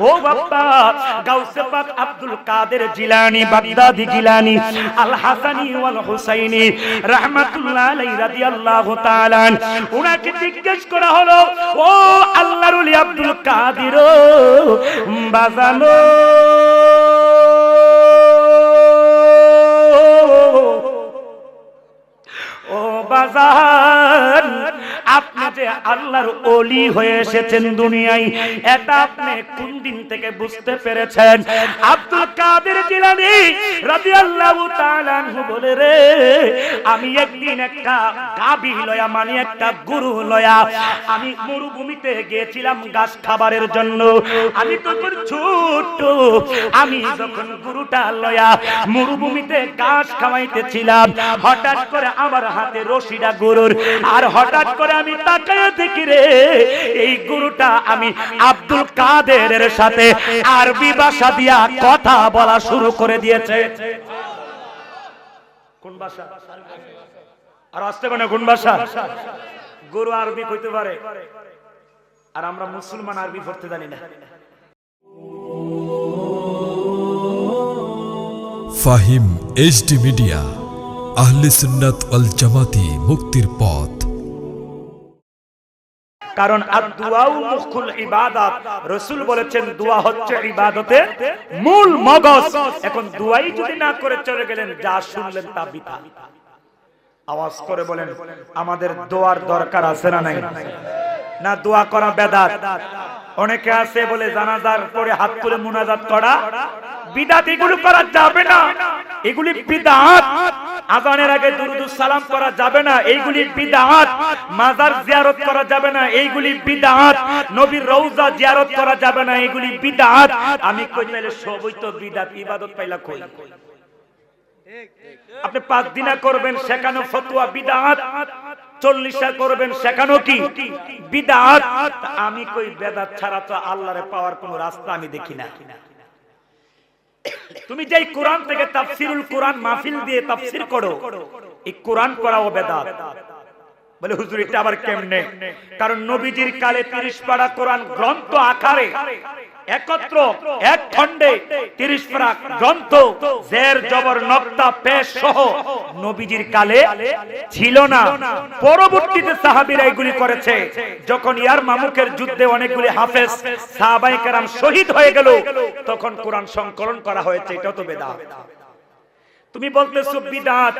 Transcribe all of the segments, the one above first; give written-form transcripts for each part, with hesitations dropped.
ও বাবা, গাউসে পাক আব্দুল কাদের জিলানী, বাগদাদি জিলানী, আল হাসানী ওয়াল হুসাইনী রাহমাতুল্লাহ আলাইহি রাদিয়াল্লাহু তাআলা, উনাকে জিজ্ঞেস করা হলো, ও আল্লাহর ওলি আব্দুল কাদের বাজানো, ও বাজান, আপনি যে আল্লাহর ওলি হয়ে এসেছেন দুনিয়ায়, এটা আপনি কোন দিন থেকে বুঝতে পেরেছেন? আব্দুল কাদের জিলানী রাদিয়াল্লাহু তাআলা আনহু বলে, রে আমি একদিন একটা গাবি লয়া, মানে একটা গরু লয়া আমি মরুভূমিতে গিয়েছিলাম ঘাস খাবারের জন্য। আমি তখন ছোট, আমি যখন গরুটা লয়া মরুভূমিতে ঘাস খাওয়াইতেছিলাম, হঠাৎ করে আমার হাতে রশিটা গরুর, আর হঠাৎ করে আমি তাকায় দেখি রে এই গরুটা আমি আব্দুল কাদেরের সাথে আরবি ভাষা দিয়া কথা বলা শুরু করে দিয়েছে। কোন ভাষা? আর আসতে পারে কোন ভাষা? গরু আরবি কইতে পারে, আর আমরা মুসলমান আরবি পড়তে জানি না। ফাহিম এইচডি মিডিয়া, আহলে সুন্নাত ওয়াল জামাতি, মুক্তির পথ। কারণ আদ-দুআউ মুখুল ইবাদত, রাসূল বলেছেন দোয়া হচ্ছে ইবাদতের মূল মগজ। এখন দোয়াই যদি না করে চলে গেলেন, যা শুনলেন তা বৃথা। আওয়াজ করে বলেন, আমাদের দোয়ার দরকার আছে না নাই? না দোয়া করা বেদাত? অনেকে আছে বলে জানাজার পরে হাত তুলে মুনাজাত করা বিদআত, এগুলো করা যাবে না, এগুলি বিদআত। আযানের আগে দুরুদুস সালাম করা যাবে না, এইগুলি বিদআত। মাজার জিয়ারত করা যাবে না, এইগুলি বিদআত। নবীর রওজা জিয়ারত করা যাবে না, এইগুলি বিদআত। আমি কই তাইলে সবই তো বিদআত, ইবাদত পাইলা কই? আপনি 5 দিনা করবেন সেখানে ফতোয়া বিদআত, 40টা করবেন সেখানেও কি বিদআত। আমি কই বেদাত ছাড়া তো আল্লাহরে পাওয়ার কোনো রাস্তা আমি দেখি না। তুমি যেই কোরআন থেকে তাফসিরুল কোরআন মাহফিল দিয়ে তাফসির করো, এই কোরআন পড়াও বেদাত। বলে হুজুর এটা আবার কেমনে? কারণ নবীজির কালে 30 পারা কোরআন গ্রন্থ আকারে একত্র এক খণ্ডে 30 পারা গ্রন্থ জের জবর নক্তা পেশ সহ নবীজির কালে ছিল না। পরবর্তীতে সাহাবীরা এগুলি করেছে। যখন ইয়ারমুকের যুদ্ধে অনেকগুলি হাফেজ সাহাবায়ে কেরাম শহীদ হয়ে গেল, তখন কোরআন সংকলন করা হয়েছে। এটা তো বেদাত। তুমি বলতেছো বিদআত,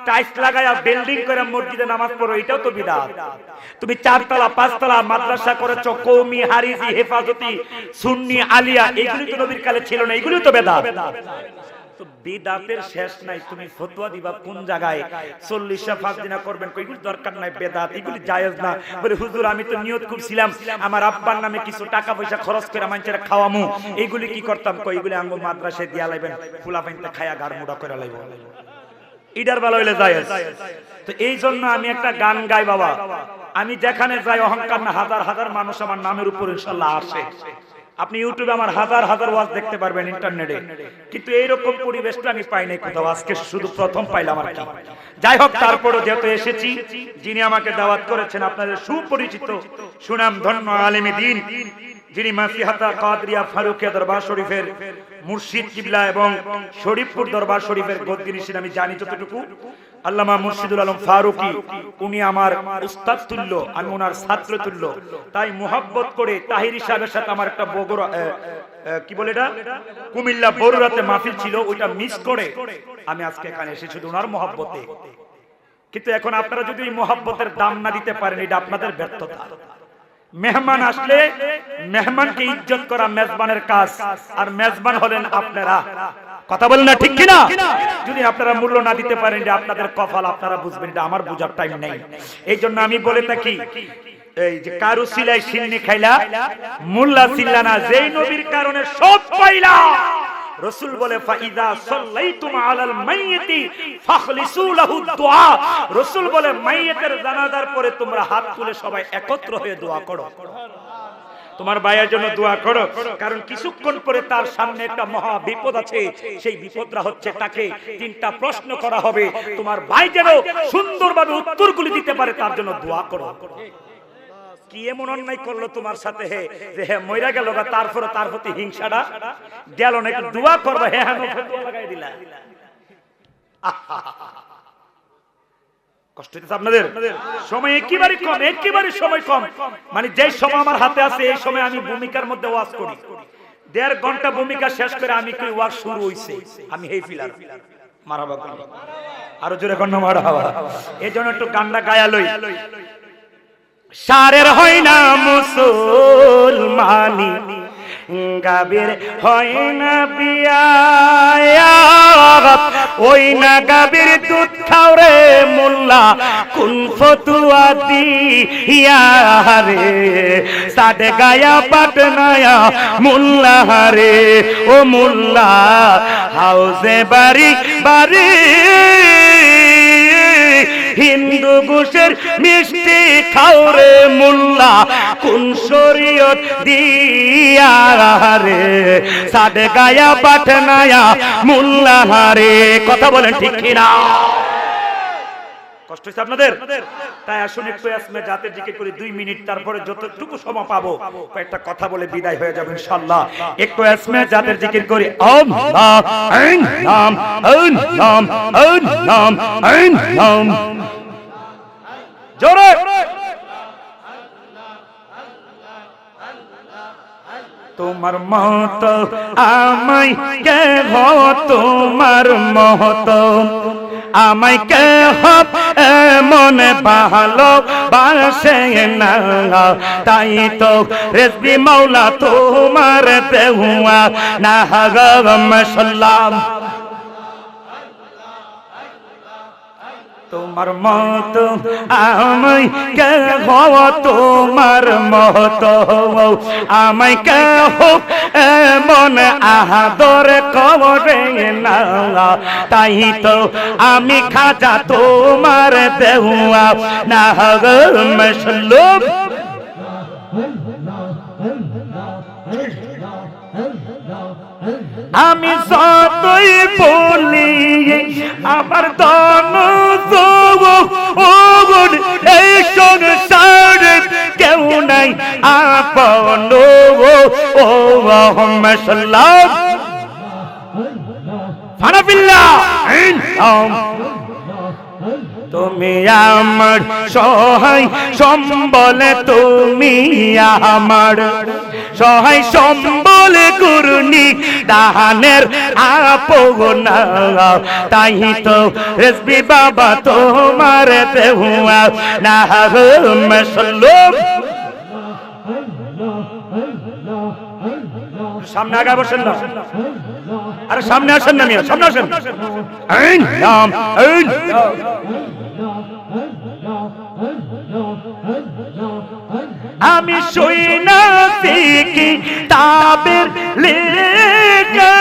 টাইলস লাগায়া বিল্ডিং করে মসজিদে নামাজ পড়ো, এটাও তো বিদআত। তুমি 4 তলা 5 তলা মাদ্রাসা করেছো, কওমি, হারিজি, হেফাজতি, সুন্নি, আলিয়া, এগুলি তো নবীর কালে ছিল না, এগুলি তো বেদাত। তো বিদআতের শেষ নাই। তুমি ফতোয়া দিবা কোন জায়গায় 40টা 5 দিনা করবেন, কইগুলি দরকার নাই, বেদাত, এগুলি জায়েজ না। বলে হুজুর আমি তো নিয়ত করছিলাম আমার আব্বার নামে কিছু টাকা পয়সা খরচ করে মানুষের খাওয়ামু, এইগুলি কি করতাম? কই এগুলি আঙ্গ মাদ্রাসায় দিয়া লাইবেন, ফুলা পাইনতে খায়া গার মুড়া করে লাইব, ইডার ভালো হইলে জায়েজ। তো এই জন্য আমি একটা গান গাই বাবা, আমি যেখানে যাই অহংকার না, হাজার হাজার মানুষ আমার নামের উপর ইনশাআল্লাহ আসে। আপনি ইউটিউবে আমার হাজার হাজার ওয়াজ দেখতে পারবেন, ইন্টারনেটে। কিন্তু এইরকম পরিবেশটা আমি পাই নাই কোথাও, আজকে শুধু প্রথম পাইলাম আর কি। যাই হোক, তারপরও যেহেতু এসেছি, যিনি আমাকে দাওয়াত করেছেন আপনাদের সুপরিচিত সুনাম ধন্য আলেমে দ্বীন, যিনি মাসিহাতা কাদরিয়া ফারুকিয়া দরবার শরীফের মুর্শিদ কিবলা এবং শরীফপুর দরবার শরীফের গদ্দিনী, আমি জানি যতটুকু, আল্লামা মুর্শিদুল আলম ফারুকি, উনি আমার উস্তাদ তুল্য, আমি ওনার ছাত্র তুল্য। তাই মুহাব্বত করে তাহিরি সাহেবের সাথে আমার একটা বগুড়া কি বলে এটা কুমিল্লা বরুড়াতে মাহফিল ছিল, ওইটা মিস করে আমি আজকে এখানে এসেছি ওনার মুহাব্বতে। কিন্তু এখন আপনারা যদি এই মুহাব্বতের দাম না দিতে পারেন, এটা আপনাদের ব্যর্থতা। মেহমান আসলে মেহমানকে ইজ্জত করা মেজবানের কাজ, আর মেজবান হলেন আপনারা। কথা বলেন না, ঠিক কিনা? যদি আপনারা মূল্য না দিতে পারেন, যে আপনাদের কপাল, আপনারা বুঝবেন, এটা আমার বুঝার টাইম নেই। এই জন্য আমি বলে থাকি, এই যে কারু সিলাই সিন্নি খাইলা মোল্লা সিল্লা না, যেই নবীর কারণে সব পাইলা। রাসূল বলে ফাইদা সাল্লাইতুম আলাল মাইয়িতি ফাখলিসু লাহু দুআ। রাসূল বলে মাইয়িতের জানাজার পরে তোমরা হাত তুলে সবাই একত্র হয়ে দোয়া করো, তোমার ভাইয়ের জন্য দোয়া করো। কারণ কিছুক্ষণ পরে তার সামনে একটা মহা বিপদ আছে। সেই বিপদটা হচ্ছে তাকে 3টা প্রশ্ন করা হবে। তোমার ভাই যেন সুন্দরভাবে উত্তরগুলি দিতে পারে, তার জন্য দোয়া করো। কি এমন অন্যায় করলো তোমার সাথে হে যে হে মইরা গেল গা, তারপরে তার প্রতি হিংসাটা গেল না, একটু দোয়া করবে, হে হ্যাঁ ফতোয়া লাগাই দিলা। কষ্ট হইতেছে আপনাদের? সময় একেবারে কম, একেবারে সময় কম। মানে যে সময় আমার হাতে আছে এই সময় আমি ভূমিকার মধ্যে ওয়াজ করি, 1.5 ঘন্টা ভূমিকা শেষ করে আমি কই ওয়াজ শুরু হইছে, আমি এই ফিলার মারহাবা করি, আরো জোরে কন্যা মারহাবা। এজন্য একটু গানটা গায়া লই। সারের হয় না মুসলমানি, গাবের হয় না বিয়া, ওই না গাবের দুধ খাও রে মোল্লা, কোন ফতুয়া দিয়া রে, সাদে গায়া পাটনায়া মোল্লা রে, ও মোল্লা হাউজে বাড়ি বাড়ি, হিন্দু গোশের মিষ্টি খাও রে মোল্লা, কোন শরীয়ত দিয়া রে, সাদে গায়া পাটনায়া মোল্লা রে। কথা বলেন ঠিক কিনা? কষ্ট হচ্ছে আপনাদের? তাই আসুন একটু আসমে জাতের জিকির করি 2 মিনিট, তারপরে যতটুকু সময় পাবো কয়েকটা কথা বলে বিদায় হয়ে যাবে ইনশাআল্লাহ। একটু আসমে জাতের জিকির করি। আল্লাহ আইন নাম আইন নাম আইন নাম আইন নাম, জোরে তোমার মত আমায় কে হো, তোমার মত আমায় কে হব মনে ভালো বাসে না, তাই তো রেজবি মাওলা তোমার দেহুয়া না গম সাল্লাম। তোমার মত আমায় কে হব, তোমার মত আমায় কে হোক এমন আদর করে না, তাই তো আমি খাজা তোমার দেহুয়া না গম সাল্লাম। আমি যতই বলি আমার দন এই সংসারে কেউ নাই আপন, ও সাল্লাম ফানাফিল্লাহ। তুমি আমার সহায় সম্বল, তুমি আমার সহায় সম্বল, গুরুনি দানের আপনা, তাই তো রেজবি বাবা তোমার দেহুয়া না সাল্লাম। সামনে আগে বসেন না, আরে সামনে আসেন না, মিয়া সামনে আসেন। আইন নাম আইন আমি শুই না দেখি তাবের লেখা,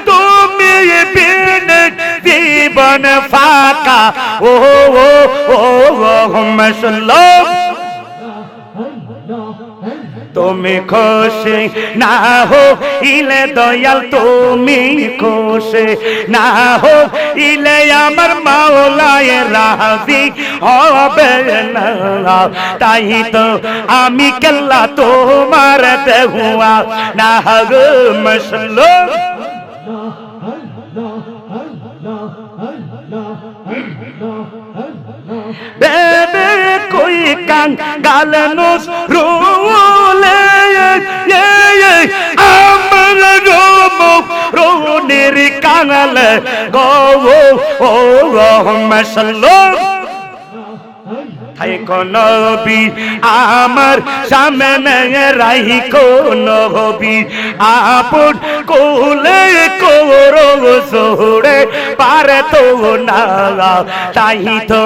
তুমি বিনে জীবন ফাঁকা, ও সাল্লাম। তুমি খুশি না হো ইলে দয়াল, তুমি খুশি না হো ইলে আমার মাওলায় রাজি হবে না, তাই তো আমি কেল্লা তোমার দেহুয়া না গম সাল্লাম। বেবে কই কাং গালনুস রুলে, আমার রোম রোনের কাঙাল গো, ও সাল্লাম। থাইকো নবী আমার সামনে রাইখো নবী, আপন কোলে করো জোড়ে পারে তো না, তাই তো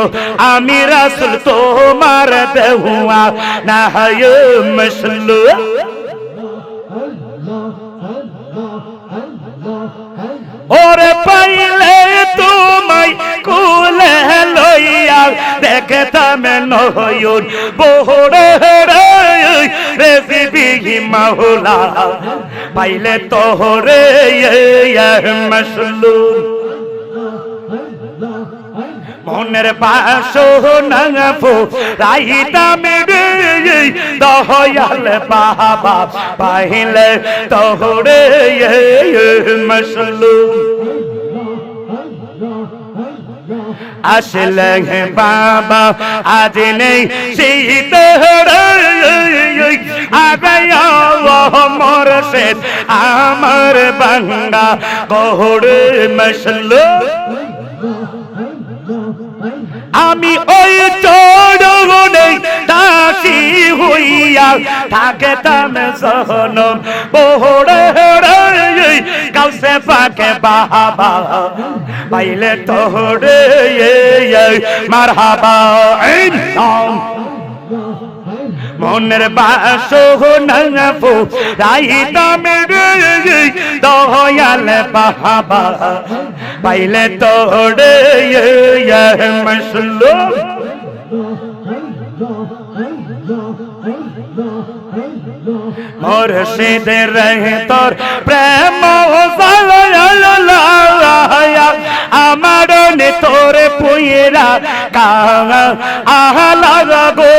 আমি রাসূল তোমার দেহুয়া না সাল্লাম। ওরে পাইলে তোমায় কুলে লইয়া দেখতাম নয়ন বহরে রেসিবি মাওলা, পাইলে তোরে মাসলুম মনের বাসনা ফুরাইতা মেরে দয়াল বাবা পাইলে তোরে মশলুম আসলে বাবা আজ নেই শীতরে আগায়া মোরশেদ আমার বাঙ্গা গহরে মশলো আমি ওই চড়নে দাসী হইয়া থাকতাম জনম বহরে কাউসে পাকে বাবা পাইলে তোরে মারহাবা মনের বাসনা ফুরাইতা মেরে দয়াল বাবা পাইলে তোরে মশলো মুর্শিদের তোর প্রেম আমার নে তোর পুইরা কাঙা আহলা গো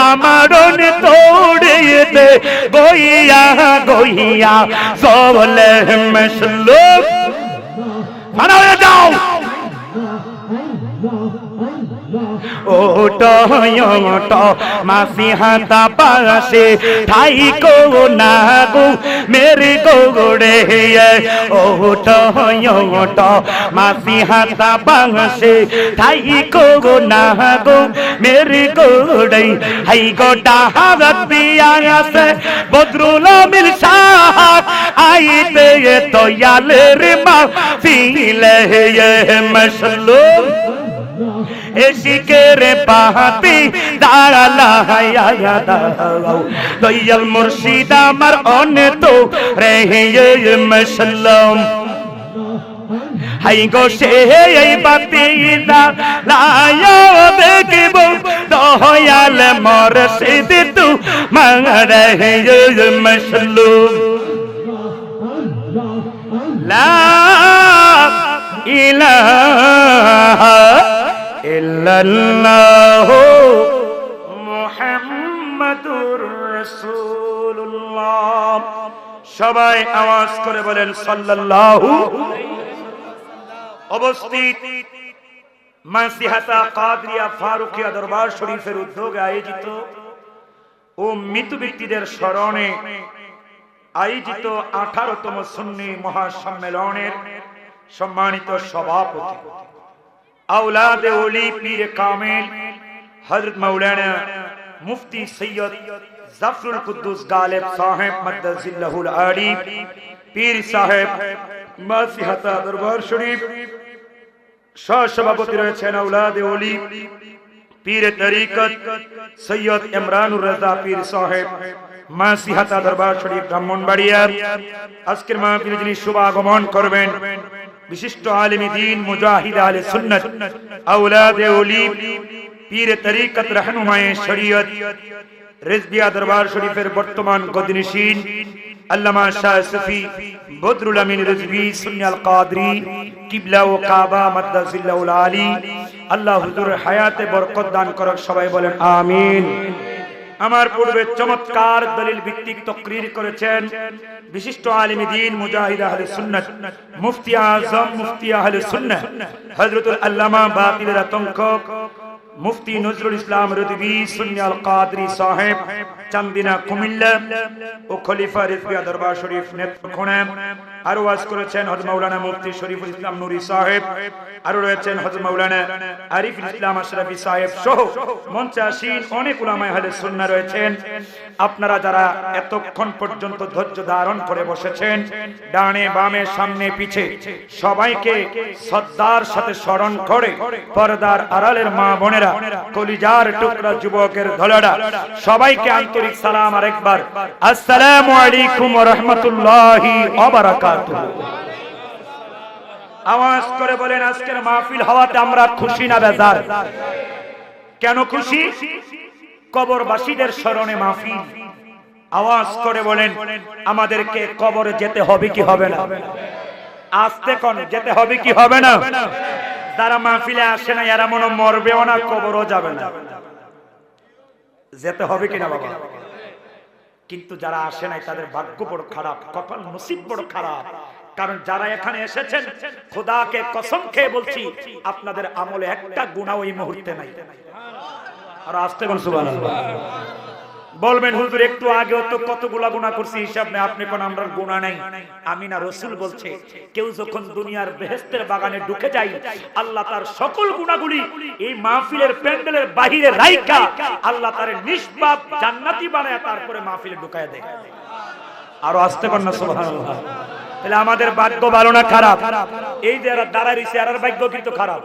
আমার নে তোরে দে গইয়া গইয়া সবলে মশলো মানা হয়ে যাও ওটো মাসি হাতা পাশে ঠাই কো না গো মেরে গোড়ে ওটো মাসি হাতা পাশে ঠাই কো না গো মেরে গোড়ে হাই গোটা হাত পিয়াসে বদরুল মিল শাহ আইতে দয়ালের মা ফিলে মশলো এশিকের পাহাতি দাঁড়ালা দাও দয়াল মুর্শিদ আমার অনেত রে মশলম হাই গো সে এই বাতি লায়ো দেখিব দয়াল মুর্শিদ তু মরে মশলুম লা ইলাহা ইল্লাল্লাহু মুহাম্মাদুর রাসূলুল্লাহ সবাই আওয়াজ করে বলেন সাল্লাল্লাহু অবস্থিত মাসিহাতা কাদরিয়া ফারুকিয়া দরবার শরীফের উদ্যোগে আয়োজিত ও মৃত ব্যক্তিদের স্মরণে আয়োজিত 18তম সুন্নি মহাসম্মেলনের সম্মানিত সভাপতি औलाद ओली पीर कामिल हजरत मौलाना मुफ्ती सैयद जफरुल कुद्दूस गालिब साहिब मद्दजिल्लहुल आली पीर साहेब मासिहाता दरबार शरीफ शाह सभापति रয়েছেন औलाद ओली पीर तरीकत सैयद इमरानुर रजा पीर साहेब मासिहाता दरबार शरीफ ब्राह्मणबाड़िया আজকের মাহফিলে যিনি শুভাগমন করবেন विशिष्ट आलिम दीन मुजाहिद आले सुन्नत औलाद ओली पीर तरीकत रहनुमाए शरीयत रिजविया दरबार शरीफेर बर्तमान गदनिशीन अल्लामा शाह सफी बदरुल अमीन रिजवी सुन्नी अल कादरी किबला व काबा मद्दाजिल्लाहुल आली अल्लाह हुजूर हायाते बरकत दान करक सबाई बोलेन आमीन আমার পূর্বে চমৎকার দলিল ভিত্তিক তাকরীর করেছেন विशिष्ट आलिम दीन मुजाहिद अहले सुन्नत मुफ्ती आजम मुफ्ती अहले सुन्नत हजरतुल अल्लामा बातिल रतंक मुफ्ती नजरुल इस्लाम रदवी सुन्नी अल कादरी साहेब चांदिना कुमिल्ला ও খলিফা রিজভিয়া দরবার শরীফ নেত্রকোনা আরো ওয়াজ করেছেন হযরত মাওলানা মুফতি শরীফুল ইসলাম নুরি সাহেব আরো রয়েছেন হযরত মাওলানা আরিফুল ইসলাম আশরাফি সাহেব সহ মঞ্চে আসীন অনেক উলামায়ে আহলে সুন্নাহ রয়েছেন আপনারা যারা এতক্ষণ পর্যন্ত ধৈর্য ধারণ করে বসেছেন ডানে বামে সামনে পিছে সবাইকে শ্রদ্ধার সাথে স্মরণ করে পর্দার আড়ালের মা বোনেরা কলিজার টুকরা যুবকের ধলাড়া সবাইকে আন্তরিক সালাম আরেকবার আসসালামু আলাইকুম ওয়া রাহমাতুল্লাহি ওয়া বারাকাতুহু আওয়াজ করে বলেন আজকের মাহফিল হওয়াতে আমরা খুশি না বেজার কেন খুশি কবরবাসীদের স্মরণে মাহফিল আওয়াজ করে বলেন আমাদেরকে কবরে যেতে হবে কি হবে না আস্তে কোন যেতে হবে কি হবে না যারা মাহফিলে আসে না এরা মনে মরবেও না, কবরও যাবে না। যেতে হবে কিনা বাবা? কিন্তু যারা আসে নাই তাদের ভাগ্য বড় খারাপ, কপাল নসিব বড় খারাপ। কারণ যারা এখানে এসেছেন, খোদাকে কসম খেয়ে বলছি, আপনাদের আমলে একটা গুনাহ ওই মুহূর্তে নাই। আর আসতে বল সুবহানাল্লাহ। বলবেন হুজুর একটু আগেও তো কতগুলা গুনাহ করছি, হিসাব নেই। আপনি কোন আমরা গুনাহ নাই? আমি না, রাসূল বলছে কেউ যখন দুনিয়ার বেহেশতের বাগানে ঢুকে যায়, আল্লাহ তার সকল গুনাহগুলি এই মাহফিলের প্যান্ডেলের বাহিরে রাইখা আল্লাহ তার নিষ্পাপ জান্নাতি বানায় তারপরে মাহফিলে ঢুকায় দেয়। আর আসতে পার না সুবহানাল্লাহ। তাহলে আমাদের ভাগ্য ভালো না খারাপ? এই যে এরা দাঁড়াইছে এরার ভাগ্য কিন্তু খারাপ,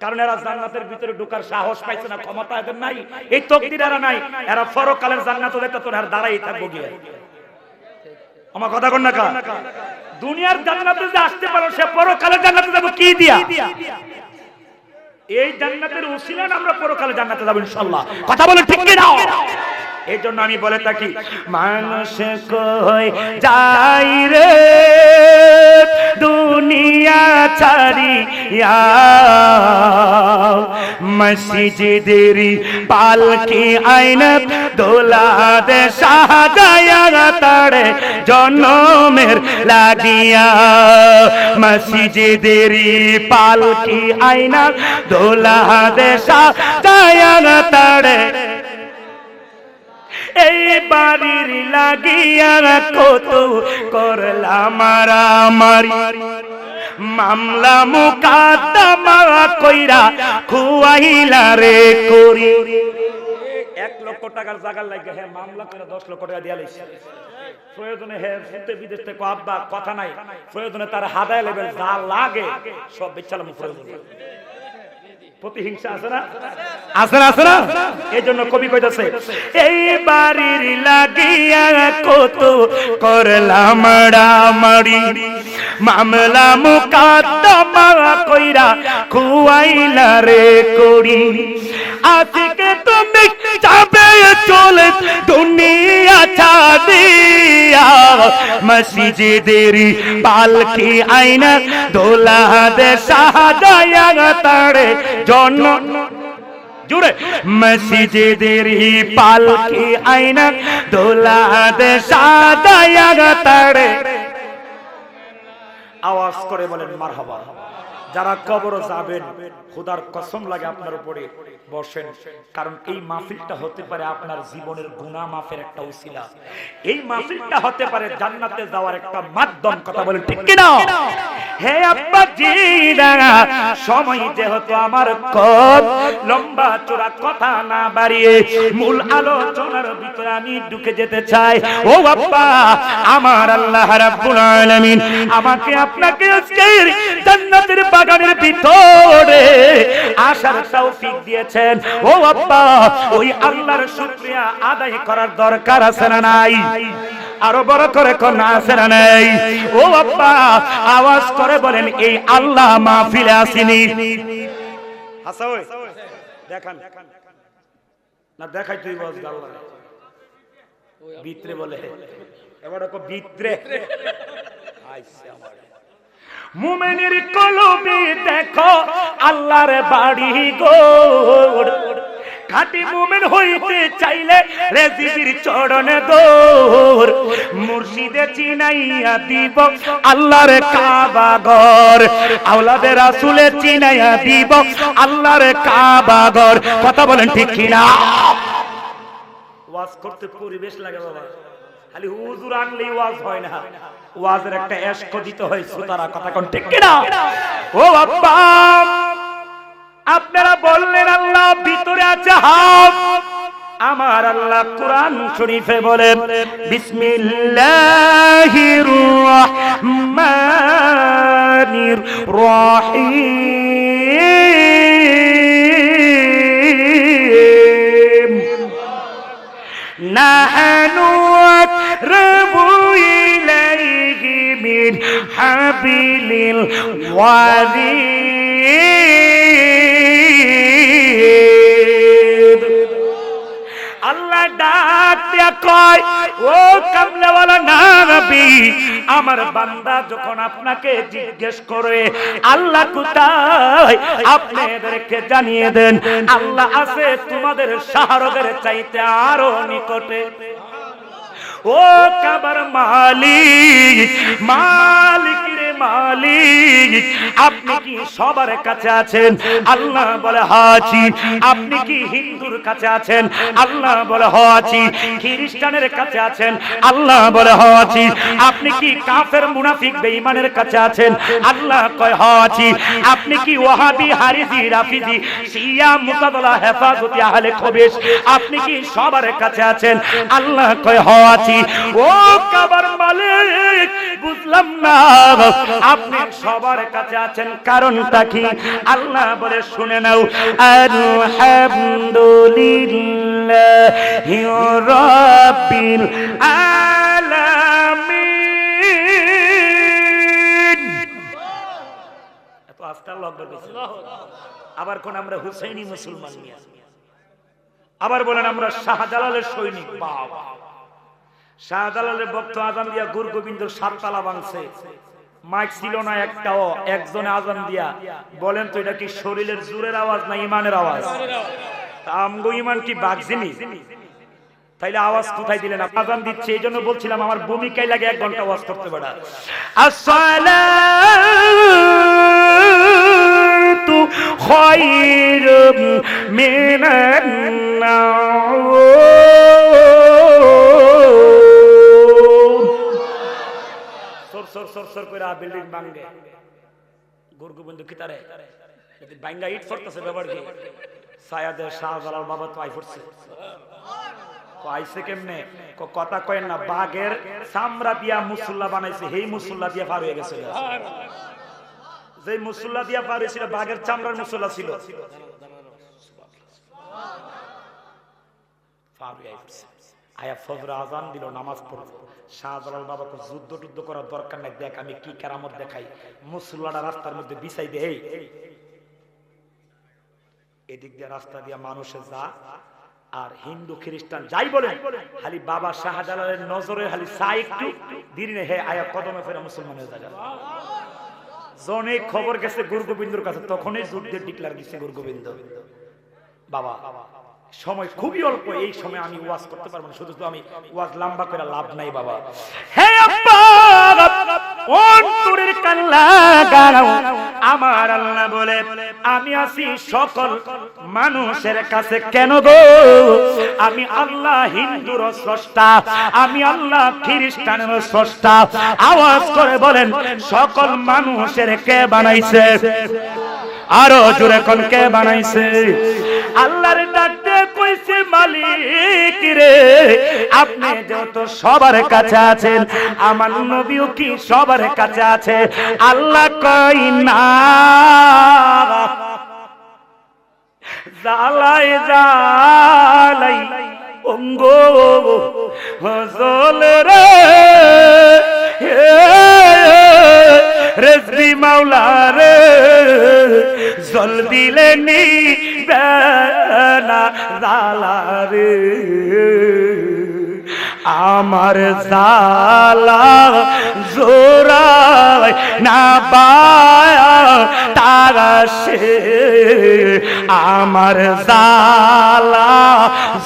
কারণ এরা জান্নাতের ভিতরে ঢোকার সাহস পাইছে না, ক্ষমতা এদের নাই, এই তাকদীর এরা নাই। এরা পরকালের জান্নাতে দেখতে তোর আর দাঁড়াই থাকবো গিয়ে। আমার কথা কোন না কা? দুনিয়ার জান্নাতে যে আসতে পারো, সে পরকালের জান্নাতে যাবো কি দিয়া? এই জান্নাতের উসিলা আমরা পরকালে জান্নাতে যাব ইনশাআল্লাহ। কথা বলেন ঠিক কি না? এই জন্য আমি বলে থাকি, মানুষ কই যাই রে দুনিয়া ছাড়িয়া, মসজিদের পালকি আইনত দোলা দে সাজায়া তারে জন্মের লাগিয়া, মসজিদের পালকি আইনত দোলা দে সাজায়া তারে এই বাড়ির লাগিয়া কত করলাম মারামারি, মামলা মুকাদ্দমা কইরা খুয়াইলা রে করি। 1 লক্ষ টাকার জায়গা লাগে হ্যাঁ মামলা করে 10 লক্ষ টাকা দিয়া লাইছে। প্রয়োজনে হ্যাঁ ফুটে বিদেশ থেকে আব্বা কথা নাই, প্রয়োজনে তার হাদায় লেভেল যা লাগে সব বেচালাম। প্রয়োজনে প্রতিহিংসা আছে না? আছে না? আছে না? এই জন্য কবি কইতাছে, এই বাড়ির লাগিয়া কত করলাম মারামারি, মামলা মুকাদ্দমা কইরা খুয়াইলা রে করি। আজকে তুমি যাবে চলে দুনিয়া ছাড়িয়া, মসজিদের পালকি আইনা দোলা দে সাজায়া তারে জন্য জুড়ে, মসজিদের পালকি আইনা দোলা দে সাজায়া তারে। আওয়াজ করে বলেন মারহাবা। যারা কবর যাবেন, খোদার কসম লাগে আপনার উপরে বসেন, কারণ এই মাহফিলটা হতে পারে আপনার জীবনের গুনাহ মাফের একটা উসিলা। এই মাহফিলটা হতে পারে জান্নাতে যাওয়ার একটা মাধ্যম। কথা বলেন ঠিক কি না? হে আব্বা জিনা, সময় যেহেতু আমার কত লম্বা চোরা, কথা না বাড়িয়ে মূল আলোচনার ভিতরে আমি ঢুকে যেতে চাই। ও আব্বা, আমার আল্লাহ রাব্বুল আলামিন আমাকে আপনাকে আজকে জান্নাতের বাগানের ভিতরে আসার তৌফিক দিয়েছেন। ও আব্বা, ওই আল্লাহর শুকরিয়া আদায় করার দরকার আছে না নাই? আরো বড় করে কোন আছে না নাই? ও আব্বা, আওয়াজ করে বলেন এই আল্লাহ মাহফিলে আসেনি? হাসা ওই দেখান না, দেখাই তুই বস আল্লাহ ভিতরে বলে এবার কো ভিতরে আইছে আমার মুমিনের কলবে দেখো আল্লাহর বাড়ি গোর। খাঁটি মুমিন হইতে চাইলে রেজিবির চরণে দৌড়, মুর্শিদে চিনাইয়া দিব আল্লাহর কাবা ঘর, আওলাদে রাসূলে চিনাইয়া দিব আল্লাহর কাবা ঘর। কথা বলেন ঠিক কি না? ওয়াজ করতে পরিবেশ লাগে বাবা, খালি হুজুর আনলেই ওয়াজ হয় না, ওয়াজের একটা এশক দিতে হয় শ্রোতারা। কথা কোন ঠিক কি না? ও বাবা, আপনারা বললেন আল্লাহ ভিতরে আছে হাত। আমার আল্লাহ কোরআন শরীফে বলেন বিসমিল্লাহির রহমানির রহিম, নাহনু আকরাবু ইলাইহি মিন হাবিলিল ওয়ারিদ। আল্লাহ ডাক দিয়া কয়, ও কামলাওয়ালা নবী, আমার বান্দা যখন আপনাকে জিজ্ঞেস করে আল্লাহ কোথায়, আপনি এদেরকে জানিয়ে দেন আল্লাহ আছে তোমাদের শাহরগের চাইতে আরো নিকটে। ও কাবার মালিক, মালিক রে মালিক, আপনি কি সবার কাছে আছেন? আল্লাহ বলে হাজি। আপনি কি হিন্দুর কাছে আছেন? আল্লাহ বলে হাজি। খ্রিস্টানের কাছে আছেন? আল্লাহ বলে হাজি। আপনি কি কাফের মুনাফিক বেঈমানের কাছে আছেন? আল্লাহ কয় হাজি। আপনি কি ওয়াহাবি হারিজি রাফিজি শিয়া মুতাদলা হেফাজতি আহলে খবিস, আপনি কি সবার কাছে আছেন? আল্লাহ কয় হাজি। ও কাবার মালিক, বুঝলাম না আপনি সবার কাছে আছেন, কারণটা কি? আল্লাহ বলে শুনে নাও, আলহামদুলিল্লাহি রাব্বিল আলামিন। এত আস্তে আল্লাহু আকবার বলেন। আবার কোন আমরা হুসাইনি মুসলমান নিয়ে, আবার বলেন আমরা শাহজালালের সৈনিক। বাবা, শাহজালালের ভক্ত আজান দিয়া গুরু গোবিন্দর 7 তালা ভাঙছে, মাইক ছিল না একটাও, একজনে আজান দিয়া বলেন তো এটা কি শরীরের জোরের আওয়াজ না ইমানের আওয়াজ? আমগো ইমান কি বাগজিনি? তাইলে আওয়াজ কোথায় দিলেন? আজান দিচ্ছে, এই জন্য বলছিলাম আমার ভূমিকায় লাগে 1 ঘন্টা আওয়াজ করতে পারা। আসসালাতু খায়রুম মিনান সর করে বিল্ডিং ভাঙবে, গুরু গোবিন্দ কি তারে ভাঙ্গা ইট ফরতেছে ব্যাপার কি? সায়াদের শাহজালাল বাবা তো আই ফরছে, আইছে কেমনে? কথা কয়েন না, বাঘের চামড়া দিয়া মুসল্লা বানাইছে, এই মুসল্লা দিয়া পার হয়ে গেছে। যে মুসল্লা দিয়া পার হয়েছিল বাঘের চামড়ার মুসল্লা ছিল, আয়া ফজর আজান দিল, নামাজ পড়লো। শাহজালাল বাবাকে যুদ্ধ টুদ্ধ করার দরকার নাই, দেখ আমি কি কেরামত দেখাই। মুসল্লাটা রাস্তার মধ্যে বিছাই দে, এদিক দিয়ে রাস্তা দিয়া মানুষে যা, আর হিন্দু খ্রিস্টান যাই বলে খালি বাবা শাহজালালের নজরে খালি চাই একটু দিনে, হে আয়া কদমে ফেরা মুসলমানের জায়গা। জনে খবর গেছে গুরু গোবিন্দর কাছে, তখনই যুদ্ধের ডিক্লার দিচ্ছে গুরু গোবিন্দ। বাবা সময় খুবই অল্প, এই সময় আমি ওয়াজ করতে পারবো না, শুধু তো আমি ওয়াজ লম্বা করে লাভ নাই বাবা। হে আব্বা, অন্তরের কান লাগাও, আমার আল্লাহ বলে আমি আছি সকল মানুষের কাছে। কেন গো? আমি আল্লাহ হিন্দুর স্রষ্টা, আমি আল্লাহ খ্রিস্টানের স্রষ্টা। আওয়াজ করে বলেন সকল মানুষের কে বানাইছে? আরো জোরে কোন কে বানাইছে? আল্লাহর ডাকতে কইছে মালিক রে, আপনি যত সবার কাছে আছেন, আমার নবীও কি সবার কাছে আছে? আল্লাহ কই না, জালাই জালাই অঙ্গো হজল রে রেজবি মাওলা রে, জল দিলে নি বেনা জালা রে, আমার জালা জোরাই না বায়া তারাশে, আমার জালা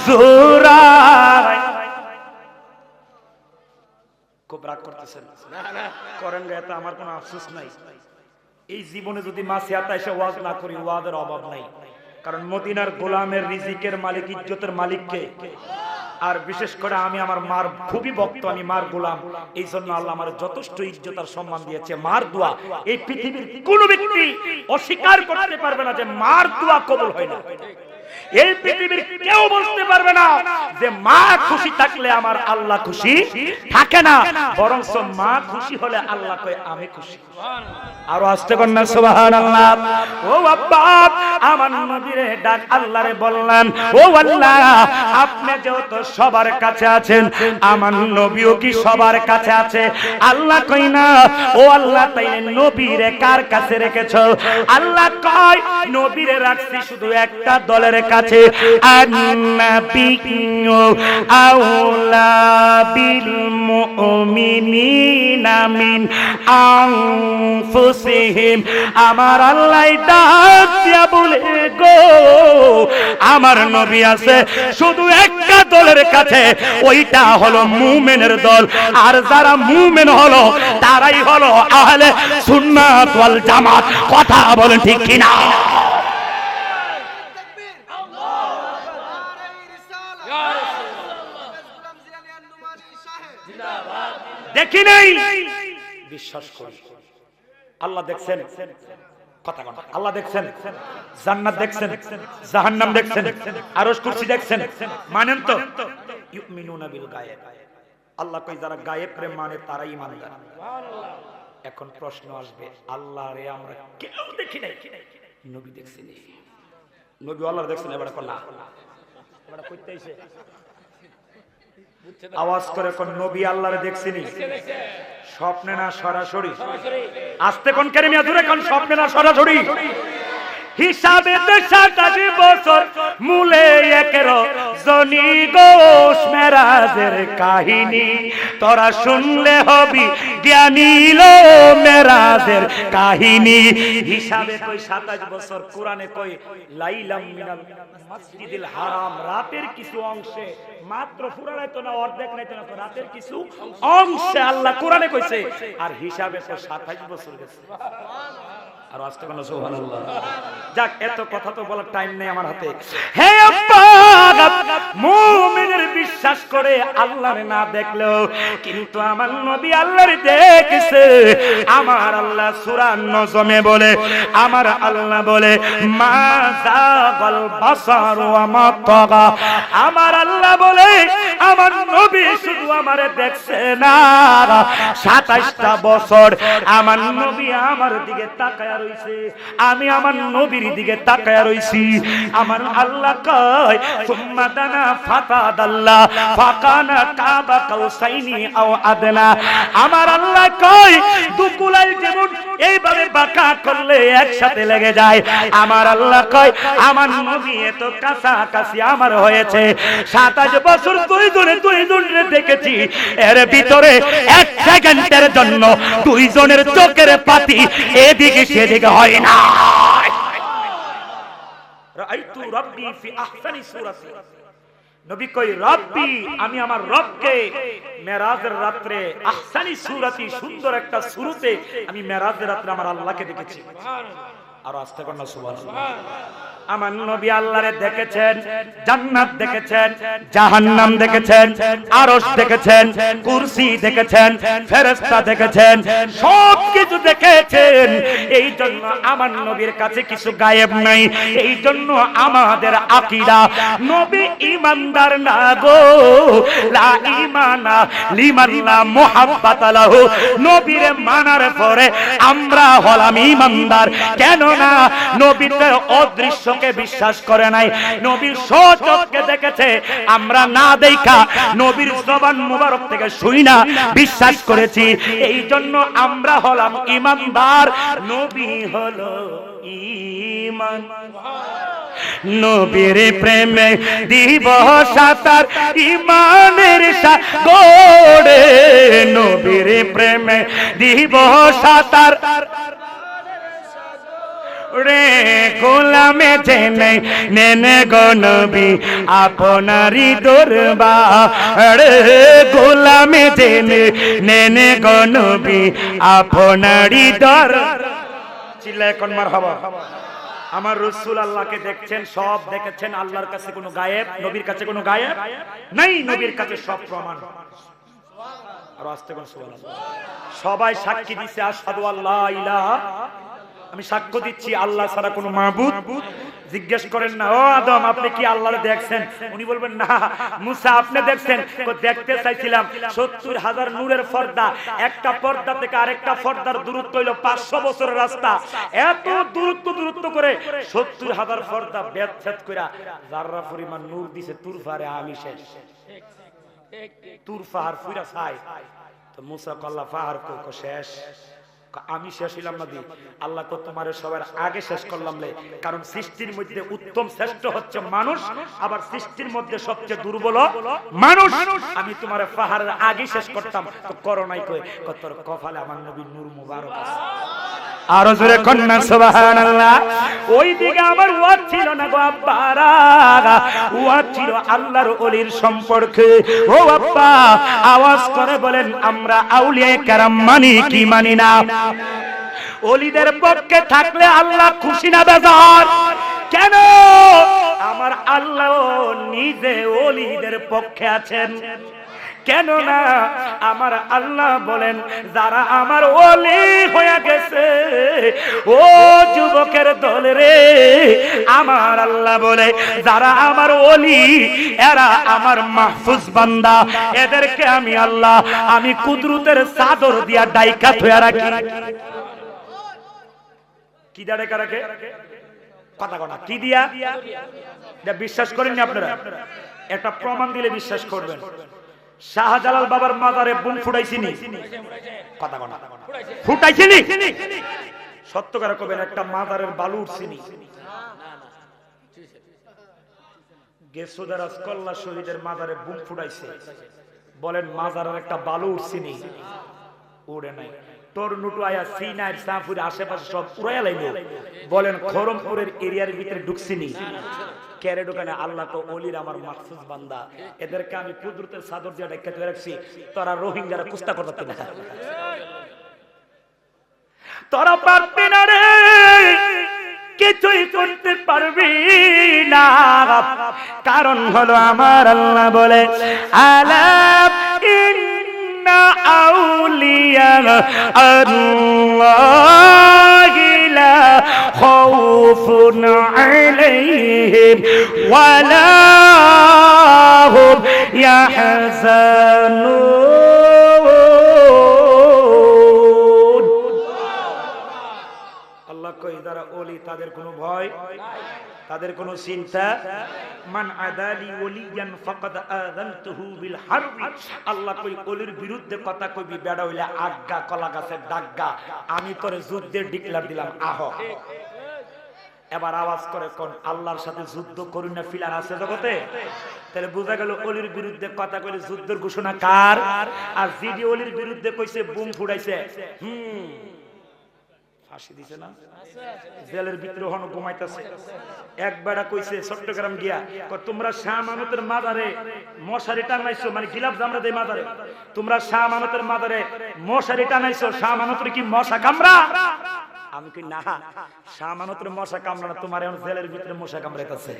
জোরাই। খুব রাগ করতেছেন? করেন গে, এটা আমার কোনো আফসোস নাই। এই জীবনে যদি মাসিয়াতা এসে ওয়াজ না করি, ওয়াজের অভাব নাই, কারণ মদিনার গোলামের রিজিকের মালিক, ইজ্জতের মালিককে। আর বিশেষ করে আমি আমার মার খুবই ভক্ত, আমি মার গোলাম, এই জন্য আল্লাহ আমার যথেষ্ট ইজ্জত আর সম্মান দিয়েছে। মার দোয়া এই পৃথিবীর কোন ব্যক্তি অস্বীকার করতে পারবে না যে মার দোয়া কবুল হয় না। এই পৃথিবীর কেউ বলতে পারবে না যে মা খুশি থাকলে আমার আল্লাহ খুশি থাকে না, বরং মা খুশি হলে আল্লাহ কয় আমি খুশি। আরো আস্তে কন্যা সুবহানাল্লাহ। ও আব্বা, আমার নবীরে ডাক আল্লাহরে বললেন, ও আল্লাহ আপনি যেহেতু সবার কাছে আছেন, আমার নবীও কি সবার কাছে আছে? আল্লাহ কই না। ও আল্লাহ, তাইলে নবীরে কার কাছে রেখেছো? আল্লাহ কয় নবীরে রাখছি শুধু একটা দলের কাছে আন্নাবিয়্যু আউলা বিল মুমিনিনা মিন আনফুসিহিম, আমার আল্লাহ ডাক দিয়া বলে গো আমার নবী আছে শুধু একটা দলের কাছে, ওইটা হলো মুমিনের দল। আর যারা মুমিন হলো তারাই হলো আহলে সুন্নাত ওয়াল জামাত। কথা বলেন ঠিক কিনা? দেখি নাই বিশ্বাস করি। আল্লাহ দেখছেন, কথা বলেন, আল্লাহ দেখছেন, জান্নাত দেখছেন, জাহান্নাম দেখছেন, আরশ কুরসি দেখছেন, মানেন তো? ইউমিনুনা বিল গায়েব। আল্লাহ কই যারা গায়েব রে মানে তারাই ইমানদার। এখন প্রশ্ন আসবে, আল্লাহ রে আমরা কেউ দেখি নাই, নবী দেখছেন, নবী আল্লাহ দেখছেন, এবারে কোন না এবারে কইতে আইছে আওয়াজ করে কোন নবী আল্লাহরে দেখছিনি? স্বপ্নে না সরাসরি? আস্তে কোন কারিমিয়া দূরে কোন স্বপ্নে না সরাসরি? হিসাবে ২৭ বছর মূলে একেরো জনি গোশ মেরাজের কাহিনী, তোরা শুনলে হবি জ্ঞানী লো মেরাজের কাহিনী। হিসাবে কই ২৭ বছর, কোরআনে কই লাইলাম মিনাল মসজিদিল হারাম, রাতের কিছু অংশে, মাত্র পুরা রাত না, অর্ধেক রাত না, রাতের কিছু অংশে আল্লাহ কোরআনে কইছে। আর হিসাবে তো ২৭ বছর গেছে। আর আস্তে কোন সুবহানাল্লাহ। যাক, এত কথা তো বলার টাইম নেই আমার হাতে। হে আব্বা, মুমিনের বিশ্বাস করে আল্লাহর না দেখলেও কিন্তু আমার নবী আল্লাহর দেখেছে। আমার আল্লাহ সূরা নজমে বলে, আমার আল্লাহ বলে মা যাগাল বাসার ওয়া মা তাগা। আমার আল্লাহ বলে আমার নবী শুধু আমারে দেখছে না, ২৭টা বছর আমার নবী আমার দিকে তাকায় রইছে, আমি আমার নবীর দিকে তাকায় রইছি। আমার আল্লাহ কয় সুম্মা দানা ফাতাদাল্লাহ ফাকানা কাবা কাউসাইনি আও আদনা। আমার আল্লাহ কয় দুকুলাই যেমন এইভাবে বাঁকা করলে একসাথে লেগে যায়, আমার আল্লাহ কয় আমার নবী এত কাছাকাছি আমার হয়েছে। ২৭ বছর দুইজনে দেখেছি, এর ভিতরে এক সেকেন্ডের জন্য দুইজনের চোখের পাতি এদিকে সেদিকে হয় না। রাআইতু রাব্বি ফি আহসানি সূরাতি। নবী কই রব্বি, আমি আমার রবকে মেরাজের রাতে আহসানি সূরাতি, সুন্দর একটা সূরতে আমি মেরাজের রাতে আমার আল্লাহকে দেখেছি। আর আস্তে কর না সুবহানাল্লাহ। আমার নবী আল্লাহরে দেখেছেন, জান্নাত দেখেছেন, জাহান্নাম দেখেছেন, আরশ দেখেছেন, কুরসি দেখেছেন, ফেরেশতা দেখেছেন, সব কিছু দেখেছেন। এই জন্য আমার নবীর কাছে কিছু গায়েব নাই। এই জন্য আমাদের আকীদা নবী ঈমানদার না গো, লা ঈমানা লিমান লা মুহাব্বাতা লাহু। নবীরে মানার পরে আমরা হলাম ঈমানদার। কেন না? নবীতে অদৃশ্যকে বিশ্বাস করে নাই, নবীর সচক্ষে দেখেছে। আমরা না দেখা নবীর জবান মুবারক থেকে শুই না বিশ্বাস করেছি। এই জন্য আমরা হলাম ঈমানদার। নবী হলো ঈমান। নবীর প্রেমে দিব সাতার ঈমানের সাগরে, নবীর প্রেমে দিব সাতার রে গোলামে জেনে নেনে গো নবী আপনারি দরবার, গোলামে জেনে নেনে গো নবী আপনারি দরবার। চিল্লায় কোন মারহাবা। আমার রাসূল আল্লাহকে দেখছেন, সব দেখেছেন। আল্লাহর কাছে কোনো গায়েব, নবীর কাছে কোনো গায়েব নাই, নবীর কাছে সব প্রমাণ। আর আস্তে করে সুবহানাল্লাহ। সবাই সাক্ষী দিছে আশহাদু আল্লা ইলাহা, আমি সাক্ষ্য দিচ্ছি আল্লাহ ছাড়া কোনো মাবুদ। জিজ্ঞেস করেন না ও আদম আপনি কি আল্লাহরে দেখছেন? উনি বলবেন না। মুসা আপনি দেখছেন? দেখতে চাইছিলাম। ৭০,০০০ নূরের পর্দা, একটা পর্দা থেকে আরেকটা পর্দার দূরত্ব হইল ৫০০ বছরের রাস্তা। এত দূরত্ব করে ৭০,০০০ পর্দা বেদছেদ কইরা যাররা পরিমাণ নূর দিছে তুর পাহাড়ে আমি শেষ। তুর পাহাড় ফুইরা ছাই। তো মুসা কল্লা পাহাড় কই শেষ। আমি শেষ হইলাম না দি আল্লাহ তো তোমার সবার আগে শেষ করলাম লে, কারণ সৃষ্টির মধ্যে উত্তম শ্রেষ্ঠ হচ্ছে মানুষ, আবার সৃষ্টির মধ্যে সবচেয়ে দুর্বল মানুষ। আমি তোমার পাহাড়ের আগে শেষ করতাম, তো করোনাই কই কতর কপালে আমার নবীর নূর মুবারক আছে। আরো জোরে কন্যা সুবহানাল্লাহ। ওই দিকে আমার ওয়াজ ছিল না গো আব্বারা, ওয়াজ ছিল আল্লাহর ওলির সম্পর্কে। ও আব্বা আওয়াজ করে বলেন আমরা আউলিয়া কেরাম মানি কি মানি না? ওলিদের পক্ষে থাকলে আল্লাহ খুশি না বেজার? কেন? আমার আল্লাহ নিজে ওলিদের পক্ষে আছেন। কেন না? আমার আল্লাহ বলেন যারা আমার ওলি হয়ে গেছে, ও যুবকের দল রে, আমার আল্লাহ বলে যারা আমার ওলি এরা আমার মাহফুজ বান্দা, এদেরকে আমি আল্লাহ আমি কুদরতের চাদর দিয়া ডাইকা থয়া রাখি। কি দা ডাইকা রাখে? কথা কথা কি দিয়া? বিশ্বাস করেননি আপনারা? একটা প্রমাণ দিলে বিশ্বাস করবেন। শাহজালাল বাবার মাজারে বুম ফুটাইছিনি? কথা কথা ফুটাইছিনি? সত্য করে কবেন একটা মাজারের বালু উঠছিনি? গেসুদারাজ কল্লা শহীদের মাজারে বুম ফুটাইছে, বলেন মাজারের একটা বালু উঠছিনি? উড়ে নাই। টর্নুটু আয়া সিনার সাফুর আশেপাশে সব উড়াইয়া লাইলো, বলেন খরমপুরের এরিয়ার ভিতরে ঢুকছিনি? কেরে ঢুকানে? আল্লাহ তো ওলির আমার মাহফুজ বান্দা, এদেরকে আমি কুদরতের চাদর দিয়ে ঢেকে ধরে রাখছি। তোরা রোহিঙ্গারা কুস্তা করতে না, তোরা পারবি না রে, কিছুই করতে পারবি না। কারণ হলো আমার আল্লাহ বলে আলা ইন্না আউলিয়া আল্লাহি লা খাউফুন আলাইহিম ওয়ালা হুম ইয়াহজানুন। আল্লাহ কই যারা ওলি তাদের কোনো ভয়, তাদের কোনো চিন্তা। মান আদালি ওলিয়ান ফাকাদ আযানতুহু বিল হারবি। আল্লাহ কই ওলির বিরুদ্ধে কথা কইবি বেড়া হইলে আজ্ঞা কলা গাছের ডাগগা, আমি তোরে যুদ্ধের ডিক্লার দিলাম আহ। এবার আওয়াজ করে কোন আল্লাহর সাথে যুদ্ধ করুন না ফিলার আছে জগতে? তাহলে বোঝা গেল ওলির বিরুদ্ধে কথা কইলে যুদ্ধের ঘোষণা কার? আর জিডি ওলির বিরুদ্ধে কইছে বুম ফুটাইছে, ফাঁসি দিছে না? জেলের ভিতরে হন ঘুমাইতেছে। একবার কইছে চট্টগ্রাম গিয়া, তোমরা শাহ মানতের মাজারে মশারি টানাইছো, মানে গিলাপ জামরা দেয় মাজারে, তোমরা শাহ মানতের মাজারে মশারি টানাইছো, শাহ মানতের কি মশা কামড়া? আমি কই না, শাহ মানতের মশা কামড়া না, তোমার এখন জেলের ভিতরে মশা কামড়াইতেছে।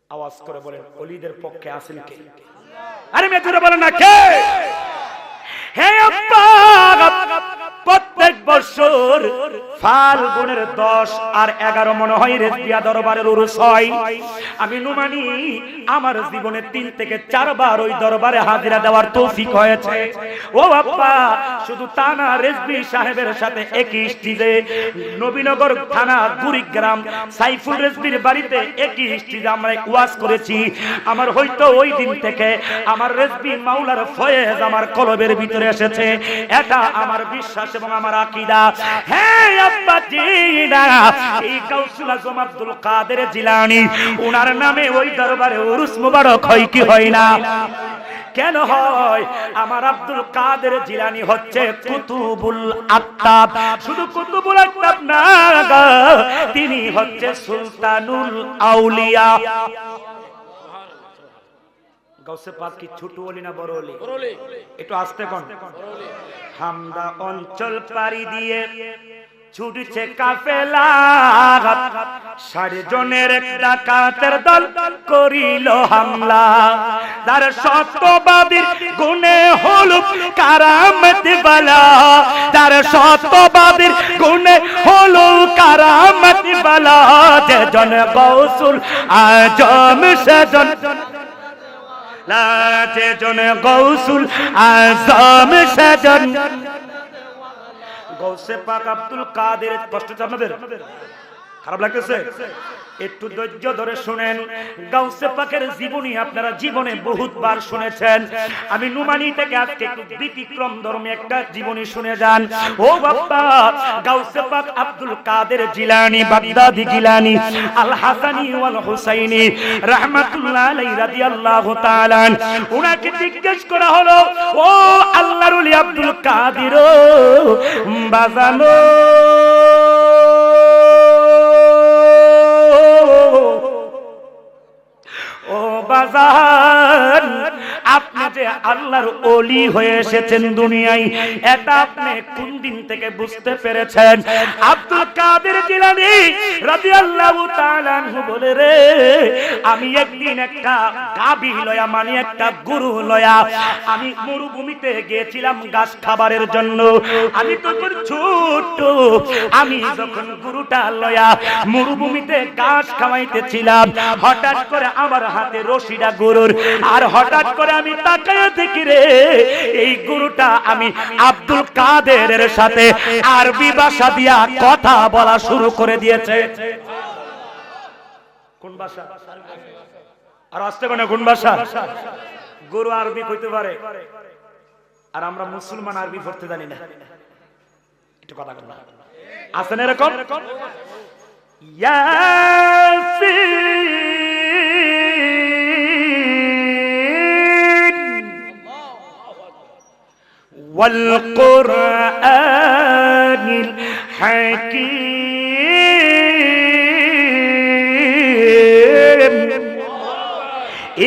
আওয়াজ করে বলেন ওলিদের পক্ষে আছেন কে? আরে মেয়েরা বলেন না কে? হে আব্বা, প্রত্যেক বছর ফাল্গুনের 10 আর 11 মনে হয় রেজিয়া দরবারের উরুস হয়। আমি নুমানি আমার জীবনে 3 থেকে 4 বার ওই দরবারে হাজিরা দেওয়ার তৌফিক হয়েছে। ও বাবা, শুধু তানা রেজবি সাহেবের সাথে একই স্টেজে নবীনগর থানা কুড়িগ্রাম সাইফুল রেজবির বাড়িতে একই স্টেজে আমরা ওয়াজ করেছি। আমার হয়তো ওই দিন থেকে আমার রেজবি মাওলার ফয়েজ আমার কলবের ভিতরে এসেছে, এটা আমার বিশ্বাস এবং আমার আকীদা। হ্যাঁ আব্বা জিনা, এই গাউসুল আজম আব্দুল কাদের জিলানী ওনার নামে ওই দরবারে উরুস মুবারক হয় কি হয় না? কেন হয়? আমার আব্দুল কাদের জিলানী হচ্ছে কুতুবুল আকতাব। শুধু কুতুবুল আকতাব না, তিনি হচ্ছে সুলতানুল আউলিয়া। গাউসে পাক কি ছোট ওলি না বড় ওলি? একটু আস্তে কোন। হামদা অঞ্চল পাড়ি দিয়ে ছুটছে কাফেলা, 60 জনের এক ডাকাতের দল করিল হামলা। তার সত্যবাদীর গুণে হলো কারামত বালা, তার সত্যবাদীর গুণে হলো কারামত বালা। যেজন গৌসুল আজম সেজন লাজে জনে গৌসুল আজম সেজন। গৌসে পাক আব্দুল কাদের, কষ্ট আপনাদের? খারাপ লাগতেছে? একটু ধৈর্য ধরে শুনেন। গাউসে পাকের জীবনী আপনারা জীবনে বহুতবার শুনেছেন। আমি নুমানি থেকে আজকে একটু ব্যতিক্রম ধর্মী একটা জীবনী শুনে যান। ও বাবা, গাউসে পাক আব্দুল কাদের জিলানী, বাগদাদি জিলানী, আল হাসানী ওয়াল হুসাইনী রাহমাতুল্লাহ আলাইহি রাদিয়াল্লাহু তাআলা, উনাকে জিজ্ঞেস করা হলো, ও আল্লাহর ওলি আব্দুল কাদের বাজানো, ও বাজান, আপনি যে আল্লাহর ওলি হয়ে এসেছেন দুনিয়ায়, এটা আপনি কোন দিন থেকে বুঝতে পেরেছেন? আব্দুল কাদের জিলানী রাদিয়াল্লাহু তাআলা আনহু বলে, রে আমি একদিন একটা গাবি লয়া, মানে একটা গরু লয়া আমি মরুভূমিতে গিয়েছিলাম ঘাস খাবারের জন্য। আমি তখন ছোট, আমি যখন গরুটা লয়া মরুভূমিতে ঘাস খাওয়াইতেছিলাম, হঠাৎ করে আমার হাতে রশিটা গরুর, আর হঠাৎ করে আমি তাকায় দেখি রে এই গরুটা আমি আব্দুল কাদেরের সাথে আরবি ভাষা দিয়া কথা বলা শুরু করে দিয়েছে। কোন ভাষা? আর আসতে পারে কোন ভাষা? গরু আরবি কইতে পারে, আর আমরা মুসলমান আরবি পড়তে জানি না। একটু কথা বল, আছেন এরকম? والقرآن الحكيم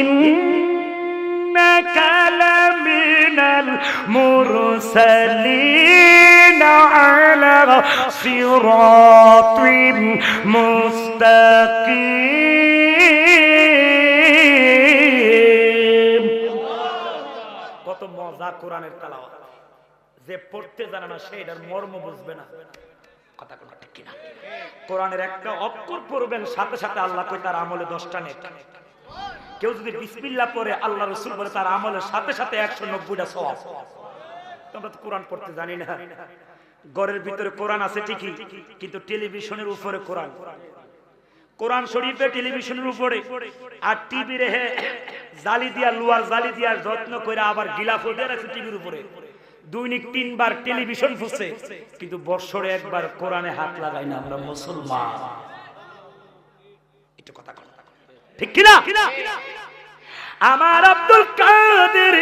إنك لمن المرسلين على صراط مستقيم। কত মজা কোরআনের তেলাওয়াত! যে পড়তে জানে না সে এটার মর্ম বুঝবে না। কথা ঠিক কিনা? কোরআনের একটা অক্ষর পড়বেন, সাথে সাথে আল্লাহ কই তার আমলে 10টা নেক। কেউ যদি বিসমিল্লাহ পড়ে, আল্লাহ রাসূল বলে তার আমলের সাথে সাথে 190টা সওয়াব। আমরা তো কোরআন পড়তে জানি না। ঘরের ভিতরে কোরআন আছে ঠিকই, কিন্তু টেলিভিশনের উপরে কোরআন। কোরআন শরীফে টেলিভিশনের উপরে, আর টিভি রে জালি দিয়া, লোয়ার জালি দিয়া যত্ন করে আবার গিলাফ দিয়ে রাখছে টিভির উপরে। দৈনিক 3 বার টেলিভিশন ফুসে, কিন্তু বছরে একবার কোরআনে হাত লাগাই না আমরা মুসলমান। একটু কথা বল, ঠিক কিনা? আমার আব্দুল কাদের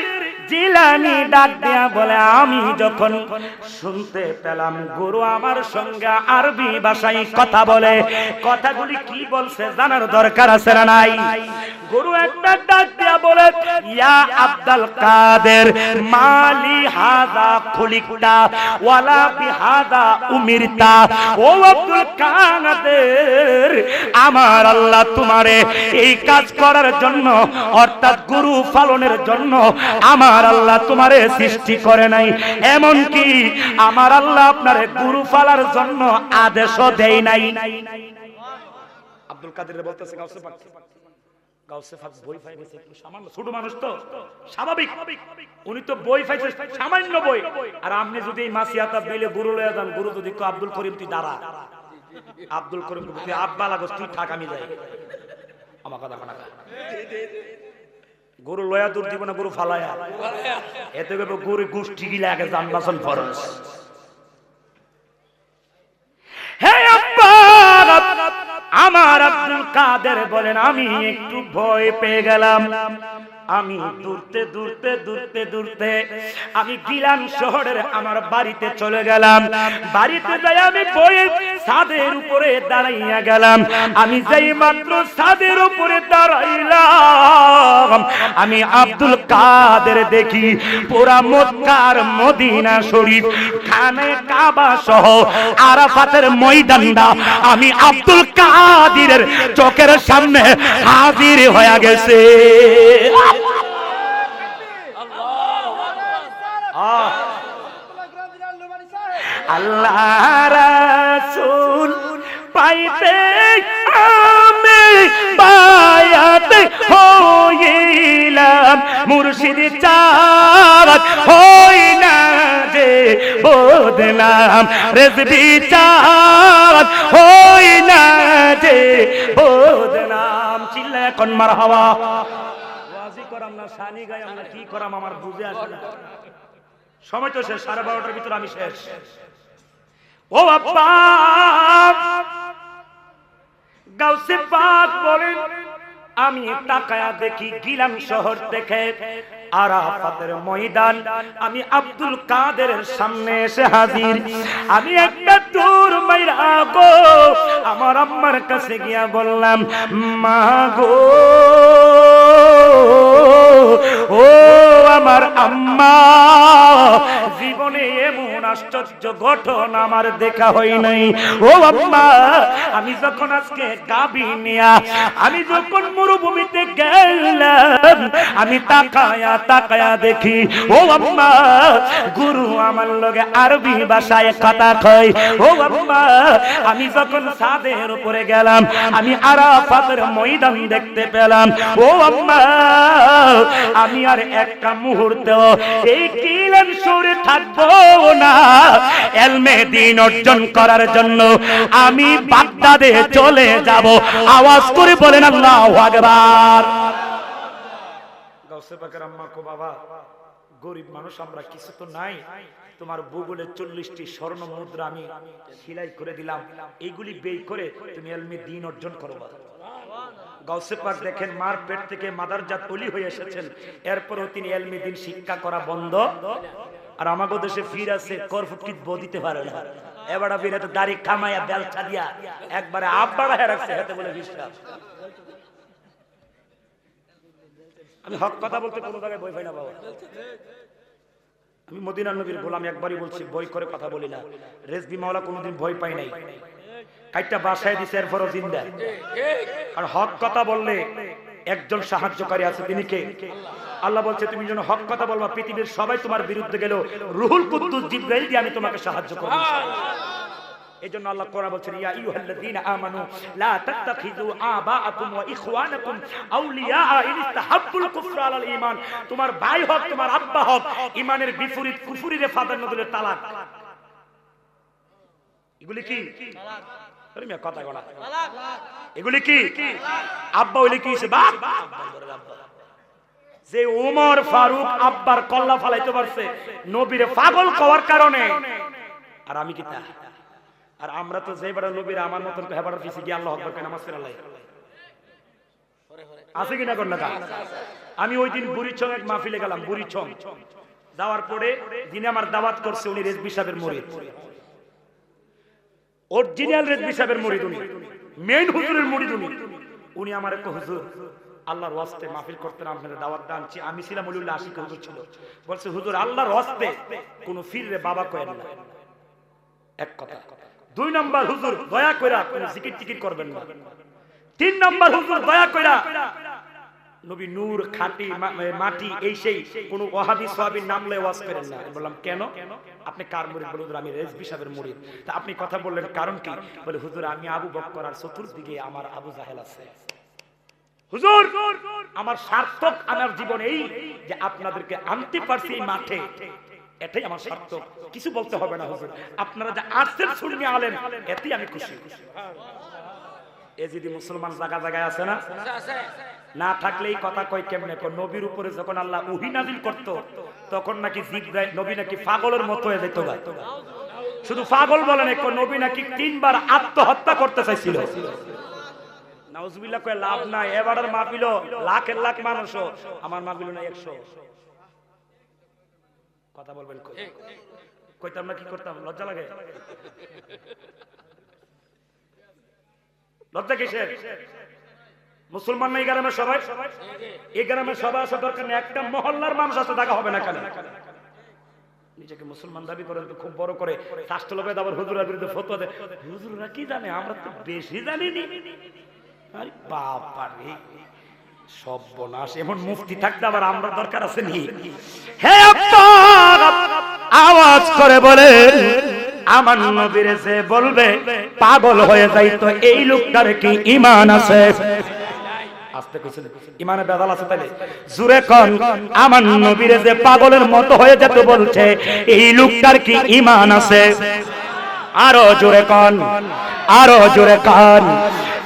জিলানী ডাক দিয়া বলে, আমি যখন শুনতে পেলাম গুরু আমার সঙ্গে আরবি ভাষায় কথা বলে, কথাগুলি কি বলছে জানার দরকার আছে না নাই? গুরু একটা ডাক দিয়া বলে, ইয়া আব্দুল কাদের মালি হাযা খুলিকতা ওয়ালা বিহাযা উমিরতা। ও আব্দুল কাদের, আমার আল্লাহ তোমারে এই কাজ করার জন্য, অর্থাৎ গরু পালনের জন্য আমার আল্লাহ তোমারে সৃষ্টি করে নাই, এমন কি আমার আল্লাহ আপনারে গরু পালার জন্য আদেশও দেয় নাই। আব্দুল কাদের বলতেছে, গাউসে পাক, গাউসে পাক বই পাইছে, একটু সামান্য ছোট মানুষ তো স্বাভাবিক, উনি তো বই পাইছে সামান্য বই। আর আপনি যদি এই মাসিয়াতা বিলে গরু লয়ে যান, গরু যদি কো আব্দুল করিম তুই দাঁড়া, আব্দুল করিম তুই আব্বা লাগস, তুই থাক আমি যাই, আমার কথা কোনা গরু লয়া দূর দিব না, গরু ফালায়া এতে গরু গোষ্ঠী গিলা আগে জানবাসন ফরজ। হে আব্বা, আমার আব্দুল কাদের বলেন, আমি একটু ভয় পেয়ে গেলাম। আমি দূরতে দূরতে দূরতে দূরতে আমি গিলান শহরের আমার বাড়িতে চলে গেলাম। বাড়িতে যাই আমি বইয়ের ছাদের উপরে দাঁড়াইয়া গেলাম। আমি যেই মাত্র ছাদের উপরে দাঁড়াইলাম, আমি আব্দুল কাদের দেখি পুরা মক্কার মদিনা শরীফ, খানে কাবা সহ আরাফাতের ময়দানটা আমি আব্দুল কাদেরের চোখের সামনে হাজির হয়ে গেছে। আল্লাহ রাসূল পাইতে আমি বায়াত হইলাম, মুর্শিদ চাওয়াত হই না যে যে বদনাম রেজবি চাঁদ হই না যে বদনাম চিল্লায় এখন মারহাবা ওয়াজি করাম না শানি গায় আমরা কি করাম আমার বুঝে আসে না সময় তো শেষ 12:30টার ভিতর আমি শেষ ও বাবা গাউসে পাক বলেন আমি তাকায়া দেখি গিলান শহর থেকে আরাফাতের ময়দান আমি আব্দুল কাদেরের সামনে এসে হাজির আমি একটা দূর মাইরা গো আমার আম্মার কাছে গিয়া বললাম মা গো ও আমার আম্মা জীবনে এমন আশ্চর্য ঘটনা আমার দেখা হয় নাই ও আম্মা আমি যখন আজকে গাবি নিয়া আমি যখন মরুভূমিতে গেলাম আমি তাকায়া দেখি ও আম্মা গুরু আমার লগে আরবি ভাষায় কথা কয় ও আম্মা আমি যখন ছাদের উপরে গেলাম আমি আরাফাতের ময়দান দেখতে পেলাম ও আম্মা আমি আর একটা মুহূর্ত এই কিলান শহরে থাকবো না ইলমে দ্বীন অর্জন করার জন্য আমি বাগদাদে চলে যাব আওয়াজ করে বলেন আল্লাহু আকবার গাউসে পাকের আম্মা কো বাবা গরিব মানুষ আমরা কিছু তো নাই তোমার ভূগোলে 40টি স্বর্ণ মুদ্রা আমি সেলাই করে দিলাম এইগুলি বেই করে তুমি ইলমে দ্বীন অর্জন করবা গাউসে পাক দেখেন মার পেট থেকে মাদারজাত ওলি হয়ে এসেছেন এরপরও তিনি ইলমে দ্বীন শিক্ষা করা বন্ধ আর আমাগো দেশে ফির আছে করফুটকিত বদিতে পারে না এবারে ফিরে তো দাড়ি কামাইয়া বেলচা দিয়া একবারে আব্বাড়া হয়ে রাখছে হাতে বলে বিশ্বাস আমি হক কথা বলতে কোনো জায়গায় বই পাই না বাবা আমি মদিনার নবীর গোলাম একবারই বলছি বই করে কথা বলি না রেজবি মাওলা কোনোদিন ভয় পাই নাই কাইটা বাসায় দিছে এরপরও জিন্দা আর হক কথা বললে একজন সাহায্যকারী আছে তিনি কে আল্লাহ বলছে তুমি যেন হক কথা বলবা পৃথিবীর সবাই তোমার বিরুদ্ধে গেল রুহুল কুদ্দুস জিবরাইল দিয়ে আমি তোমাকে সাহায্য করব এজন্য আল্লাহ কোরআন বলছেন ইয়া আইয়ুহাল্লাযীনা আমানু লা তাত্তাখিযু আবাআকুম ওয়া ইখওয়ানাকুম আউলিয়া ইন ইসতাহাব্বুল কুফরা আলাল ঈমান তোমার ভাই হোক তোমার আব্বা হোক ঈমানের বিপরীত কুফরিরে প্রাধান্য দিলে তালাক এগুলি কি তালাক আরে মিয়া কথা বলা তালাক এগুলি কি আব্বা হইলে কি হইছে বাপ যে ওমর ফারুক আব্বার কল্লা ফালাইতে পারছে নবীরে পাগল কওয়ার কারণে আর আমি কি তা আর আমরা তো যেবারে নবীর আমার মতন হেবারের পিছে গিয়ে আল্লাহু আকবার কেন নামাজ পড়ে আল্লাহ আছে কিনা কোন না আমি ওই দিন বুড়িচং এক মাহফিলে গেলাম বুড়িচং যাওয়ার পরে যিনি আমার দাওয়াত করছে উনি রেজবি সাহেবের murid অরিজিনাল রেজবি সাহেবের murid উনি মেইন হুজুরের murid উনি আমারে কো হুজুর আল্লাহর ওয়াস্তে মাহফিল করতেন আপনাদের দাওয়াত দানছি আমি ছিলাম ওলিউল্লাহ আশিক হুজুর ছিল বলছে হুজুর আল্লাহর ওয়াস্তে কোন ফিররে বাবা কয়েন না এক কথা দুই নাম্বার হুজুর দয়া কইরা কোন জিকির টিকির করবেন না তিন নাম্বার হুজুর দয়া কইরা নবী নূর খাঁটি মাটি এই সেই কোন ওয়াহাবি সাহাবীর নাম লয়ে ওয়াজ করেন না বললাম কেন আপনি কার murid বলে হুজুর আমি রেজবি সাহেবের murid তা আপনি কথা বললেন কারণ কি বলে হুজুর আমি আবু বকর আর চতুর্দিকে আমার আবু জাহেল আছে হুজুর আমার সার্থক আমার জীবন এই যে আপনাদেরকে আনতে পারছি এই মাঠে এটাই আমার সার্থক কিছু বলতে হবে না হুজুর আপনারা যে আসছেন শুনে আলেন এতেই আমি খুশি এই যদি মুসলমান জায়গা জায়গায় আছে না না থাকলে এই কথা কয় কেমনে কো নবীর উপরে যখন আল্লাহ ওহী নাযিল করত তখন নাকি জিবরাইল নবী নাকি পাগলের মতো হয়ে যেত শুধু পাগল বলে না কো নবী নাকি 3 বার আত্মহত্যা করতে চাইছিল নাউজুবিল্লাহ কয় লাভ নাই এবারের মাহফিল লাখের লাখ মানুষ আমার মাহফিল না 100 কথা বলবেন কইতাম না কি করতাম লজ্জা লাগে লজ্জা কিসের মুসলমান নাই গ্রামে সবাই এই গ্রামে সবাই আসা দরকার নেই একটা মহল্লার মানুষ আসতে দেখা হবে না কেন নিজেকে মুসলমান দাবি করেন তো খুব বড় করে রাষ্ট্রলোকে আবার হুজুরের বিরুদ্ধে ফতোয়া দেয় হুজুররা কি জানে আমরা তো বেশি জানি নি আরে বাবা রে সব বনাস এমন মুফতি থাকতে আবার আমরা দরকার আছে নি হে আওয়াজ করে বলে আমার নবীর যে বলবে পাগল হয়ে যাইতো এই লোকটার কি ঈমান আছে আস্তে কইছেন ইমানে বেদাল আছে তাইলে জোরে কোন আমার নবীরে যে পাগলের মতো হয়ে যেতে বলছে এই লোকটার কি ঈমান আছে আরো জোরে কোন আরো জোরে কোন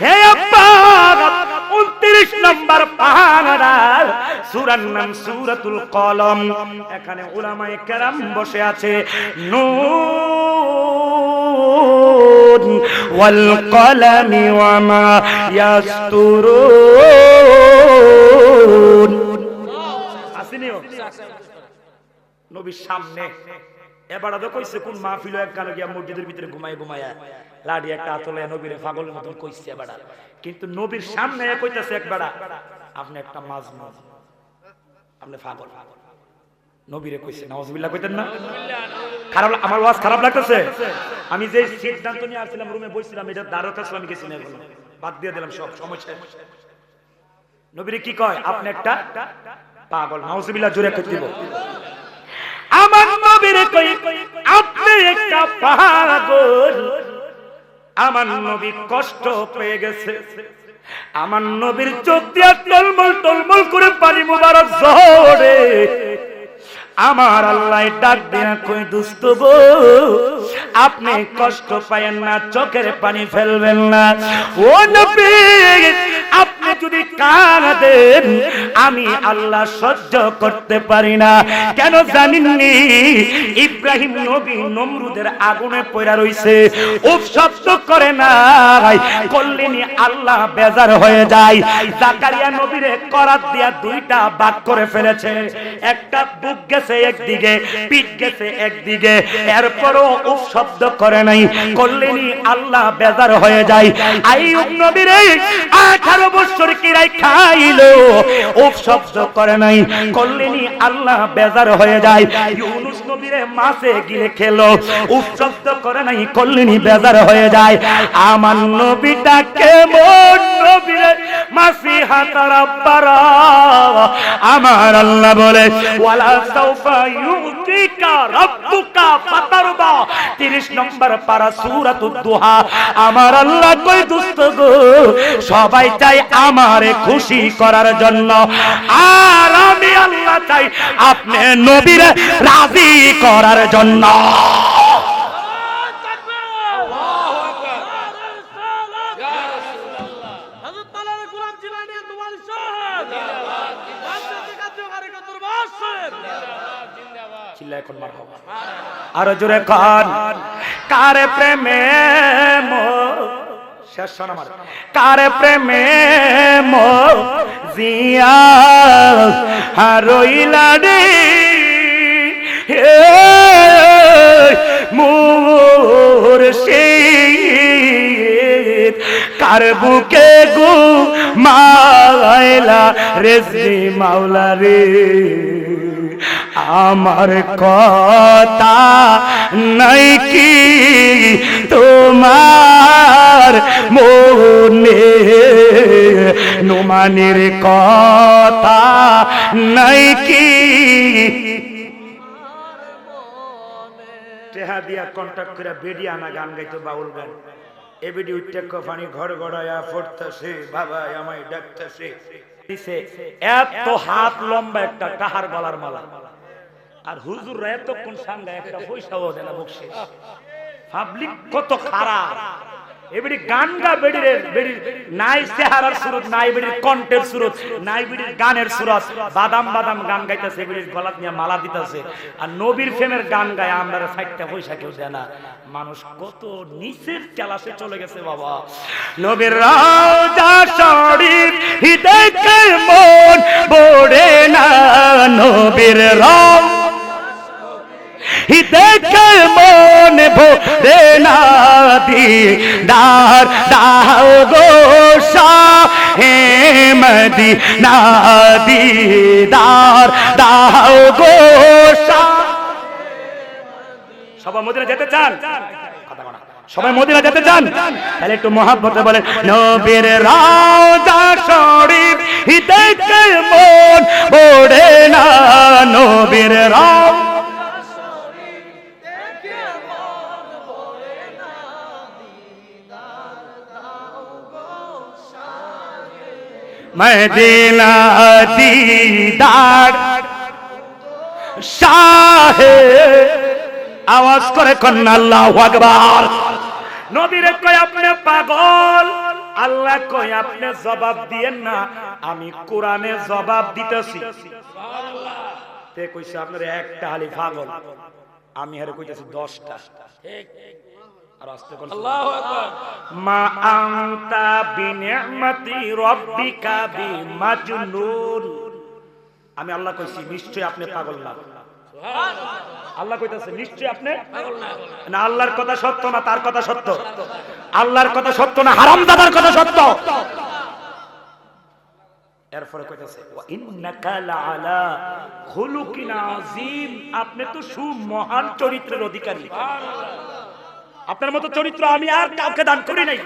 হে আব্বা 29 নম্বর পারা সূরার নাম সূরাতুল কলম এখানে উলামায়ে কেরাম বসে আছে নুন ওয়াল কলামি ওয়া মা ইয়াসতুরুন আসেনিও নবীর সামনে এবারে তো কইছে কোন মাহফিল একখানে গিয়া মসজিদের ভিতরে ঘুমায়া লাড়ি একটা আতলে নবীরে পাগলের মতন কইছে এবারে কিন্তু নবীর সামনে কইতাছে একবারে আপনি একটা মাজনুন আপনি পাগল নবীরে কইছে নাউজুবিল্লাহ কইতেন না খারাপ আমার ওয়াজ খারাপ লাগতেছে আমি যে সিদ্ধান্ত নিয়ে আসছিলাম রুমে বসছিলাম এটা দাঁড়াতে কাছে আমি গেছি না এখন বাদ দিয়ে দিলাম সব সমস্যা নবীরে কি কয় আপনি একটা পাগল নাউজুবিল্লাহ জোরে কই দিব আমার নবীরে কই আপনি একটা পাগল আমার নবী কষ্ট পেয়ে গেছে আমার নবীর চোখ দিয়ে টলমল টলমল করে পানি মুবারক ঝরে আমার আল্লাহ ডাক দিয়া কই দোস্ত গো আপনি কষ্ট পায়েন না চোখের পানি ফেলবেন না ও নবী আপনি যদি কাঁদেন আমি আল্লাহ সহ্য করতে পারি না কেন জানেননি ইব্রাহিম নবী নমরুদের আগুনে পড়া রইছে উফ শব্দ করে না করলেনি আল্লাহ বেজার হয়ে যায় জাকারিয়া নবীরে করাত দিয়া দুইটা ভাগ করে ফেলেছে একটা বুক গেছে একদিকে পিঠ গেছে একদিকে এরপরও উফ শব্দ করে নাই করলেনি আল্লাহ বেজার হয়ে যায় আইয়ুব নবীরে 18 বছর কিরাই খাইলো উফ শব্দ করে নাই করলেনি আল্লাহ বেজার হয়ে যায় ইউনুস নবীরে মাছে গিলে খেলো উফ শব্দ করে নাই করলেনি বেজার হয়ে যায় আমার নবীটা কেমন নবীরে মাসিহা তারাব্বারা আমার আল্লাহ বলে ওয়ালা সাউফা ইউতিকা রাব্বুকা ফাতারদা 30 নম্বর পারা সূরাতুদ দুহা আমার আল্লাহ কই দোস্ত গো সবাই চাই আমারে খুশি করার জন্য আর আমি আল্লাহ চাই আপনি নবীরে রাজি করার জন্য আর জোরে কান কারে প্রেমে শেষ আমার কারে প্রেমে জিয়া হারইলা রে মুর্শিদ কার বুকে গো মাইলা রেজি মাওলা রে আমার কথা নাই কি তোমার মনে নোমানের কথা নাই কি টেহা দিয়া কন্টাক্ট করে বেডিয়ানা গান গাইতো বাউল গান এ বেডি উঠতে কফানি ঘর গড়ায়া পড়তেছে বাবা আমায় ডাকতেছে এত হাত লম্বা একটা কাহার গলার মালা আর হুজুর এতক্ষণ সাঙ্গা একটা পয়সাও দেয় না বকশিশ পাবলিক কত খারাপ এবারে গান গা বেড়ির নাই চেহারার সুরত নাই বেড়ির কণ্ঠের সুরত নাই বেড়ির গানের সুরত বাদাম বাদাম গান গাইতেছে বেড়ির গলাত নিয়ে মালা দিতেছে আর নবীর প্রেমের গান গায় আমরা 60টা পয়সা কেউ দেয় না মানুষ কত নিচের ক্লাসে চলে গেছে বাবা নবীর রওজা শরীফ দেখে মন ভরে না নবীর রওজা দেখে মন ভরে না দিদার দাও গো শাহে মদিনা দিদার দাও গো সবাই মদিনা যেতে চান সবাই মদিনা যেতে চান তাহলে একটু মহব্বতে বলে নবীর রওজা শরীফ দেখে মন ভরে না নবীর রওজা মদিনা দিদার শাহে আওয়াজ করে কন্যা আল্লাহু আকবার। নবীরে কয় আপনি পাগল, আল্লাহ কয় আপনি জবাব দিয়েন না, আমি কোরআনে জবাব দিতেছি। সুবহানাল্লাহ। তে কইছে আপনার একটা হালি পাগল, আমি আরে কইতেছি 10টা। ঠিক। আর আস্তে বল আল্লাহু আকবার। মা আনতা বিনিআমাতি রাব্বিকা বিমাজনুন। আমি আল্লাহ কইছি নিশ্চয় আপনি পাগল না। সুবহানাল্লাহ। আল্লাহ কইতাছে নিশ্চয় আপনি পাগল না। না আল্লাহর কথা সত্য না তার কথা সত্য? আল্লাহর কথা সত্য না হারামজাদার কথা সত্য? এরপরে কইতাছে ওয়া ইন্নাকা লাআলা খুলুকিন আযীম, আপনি তো সুমহান চরিত্রের অধিকারী। সুবহানাল্লাহ। আপনার মতো চরিত্র আমি আর কাউকে দান করি নাই।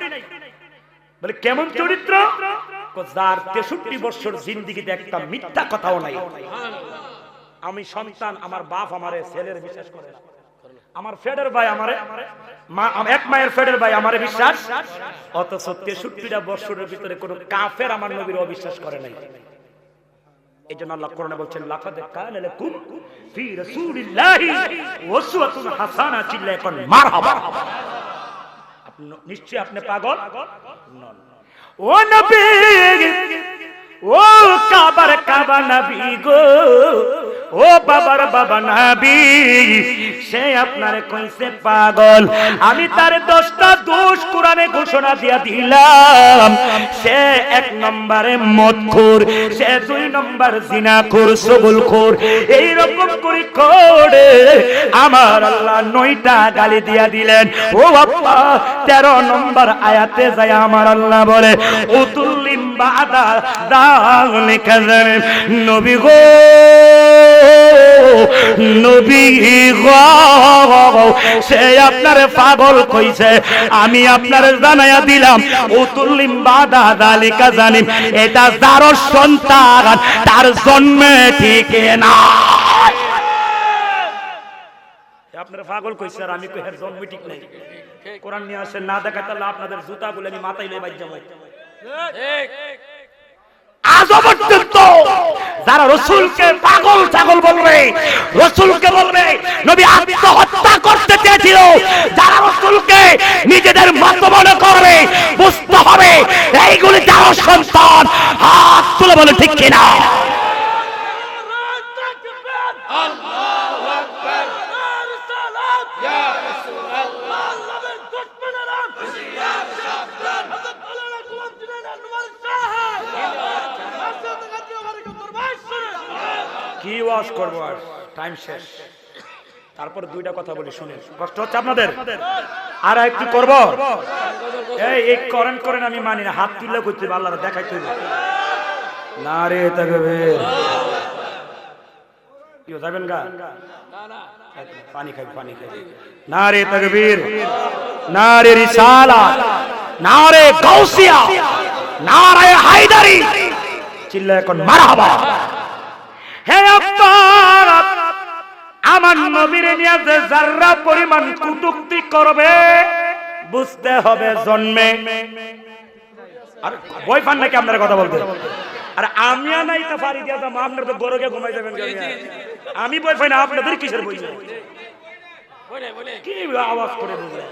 বলে কেমন চরিত্র? যার 63 বছর জিন্দেগিতে একটা মিথ্যা কথাও নাই। আমি সন্তান, আমার বাপ আমারে ছেলের বিশ্বাস করে না, আমার ফেডের ভাই আমারে এক মায়ের ফেডের ভাই আমারে বিশ্বাস, অথচ 63টা বছরের ভিতরে কোন কাফের আমার নবীর অবিশ্বাস করে নাই। এইজন্য আল্লাহ কোরআনে বলছেন লাকাদ কানা লাকুম ফি রাসূলিল্লাহি উসওয়াতুন হাসানা, চিল্লায়ে কোন মারহাবা। আপনি নিশ্চয় আপনি পাগল নন। ও নবী, ও কাবার কাবা নবী গো, ও বাবার বাবা নবী, সে আপনারে কইছে পাগল। আমি তার 10টা দোষ কোরআনে ঘোষণা দিয়া দিলাম। সে 1 নম্বরে মদখোর, সে 2 নম্বর জিনাখোর, চুগলখোর, এই রকম করে করে আমার আল্লাহ 9টা গালি দিয়া দিলেন। ও বাবা 13 নম্বর আয়াতে যায় আমার আল্লাহ বলে উতুল্লিম বাদা যালিকা নবী গো, নবী গো, সে আপনারে পাগল কইছে, আমি আপনারে জানাইয়া দিলাম উতুল্লিম বাদা যালিকা জানিম, এটা যার সন্তান তার জন্মে ঠিক না। আপনারা পাগল কইছে আর আমি কই এর জন্ম ঠিক নাই। কোরআন নিয়ে আসেন না দেখাতে আল্লাহ আপনাদের জুতা বলে আমি মাথায় লই বাইর যাবো। ঠিক। আজও পর্যন্ত যারা রাসূলকে পাগল ছাগল বলবে, রাসূলকে বলবে নবী আত্মহত্যা করতে চেয়েছিল, যারা রাসূলকে নিজেদের মত মনে করবে, বুঝতে হবে এইগুলি যার সন্তান। হাত তুলে বলে ঠিক কিনা? কি ওয়াজ করবো আর টাইম শেষ। তারপর 2টা কথা বলি, শুনেন। কষ্ট হচ্ছে আপনাদের? আর একটু করব? এই করেন করেন আমি মানি না, হাত তুলে করতে হবে, আল্লাহর দেখাইতে হবে। নারে তাকবীর। কি যাবেন গা? না না, পানি খাই পানি খাই। নারে তাকবীর, নারে রিসালাত, নারে গাউসিয়া, নারে হায়দারি, চিল্লায় এখন মারহাবা। হে আব্বা, আমার নবীর নিয়ে যে যারা পরিমাণ কটূক্তি করবে বুঝতে হবে জন্মে। আর বই পান নাকি আপনারা কথা বলতে? আর আমিও নাই তো পারি দিয়া দাম, আপনারা তো গরগে ঘুমাই যাবেন। আমি বই পাই না, আপনাদের কিসের বই? কি আওয়াজ করে বুঝলেন?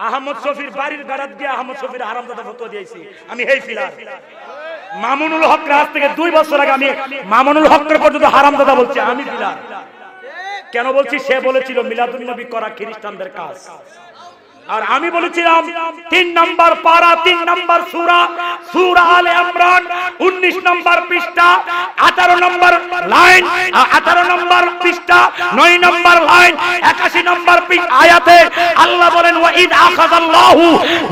আহমদ শফির বাড়ির গাড়াত দিয়ে আহমদ শফির হারামজাদা ফতোয়া দিয়েছি আমি। হেই ফিলার মামুনুল হক আজ থেকে 2 বছর আগে আমি মামুনুল হকের পর্যন্ত হারামজাদা বলছি আমি ফিলার। কেন বলছি? সে বলেছিল মিলাদুন নবী করা খ্রিস্টানদের কাজ, আর আমি বলেছিলাম 3 নম্বর পারা 3 নম্বর সূরা, সূরা আলে ইমরান 19 নম্বর পৃষ্ঠা 18 নম্বর লাইন, 18 নম্বর পৃষ্ঠা 9 নম্বর লাইন, 81 নম্বর আয়াতে আল্লাহ বলেন ওয়া ইদ আখাযাল্লাহু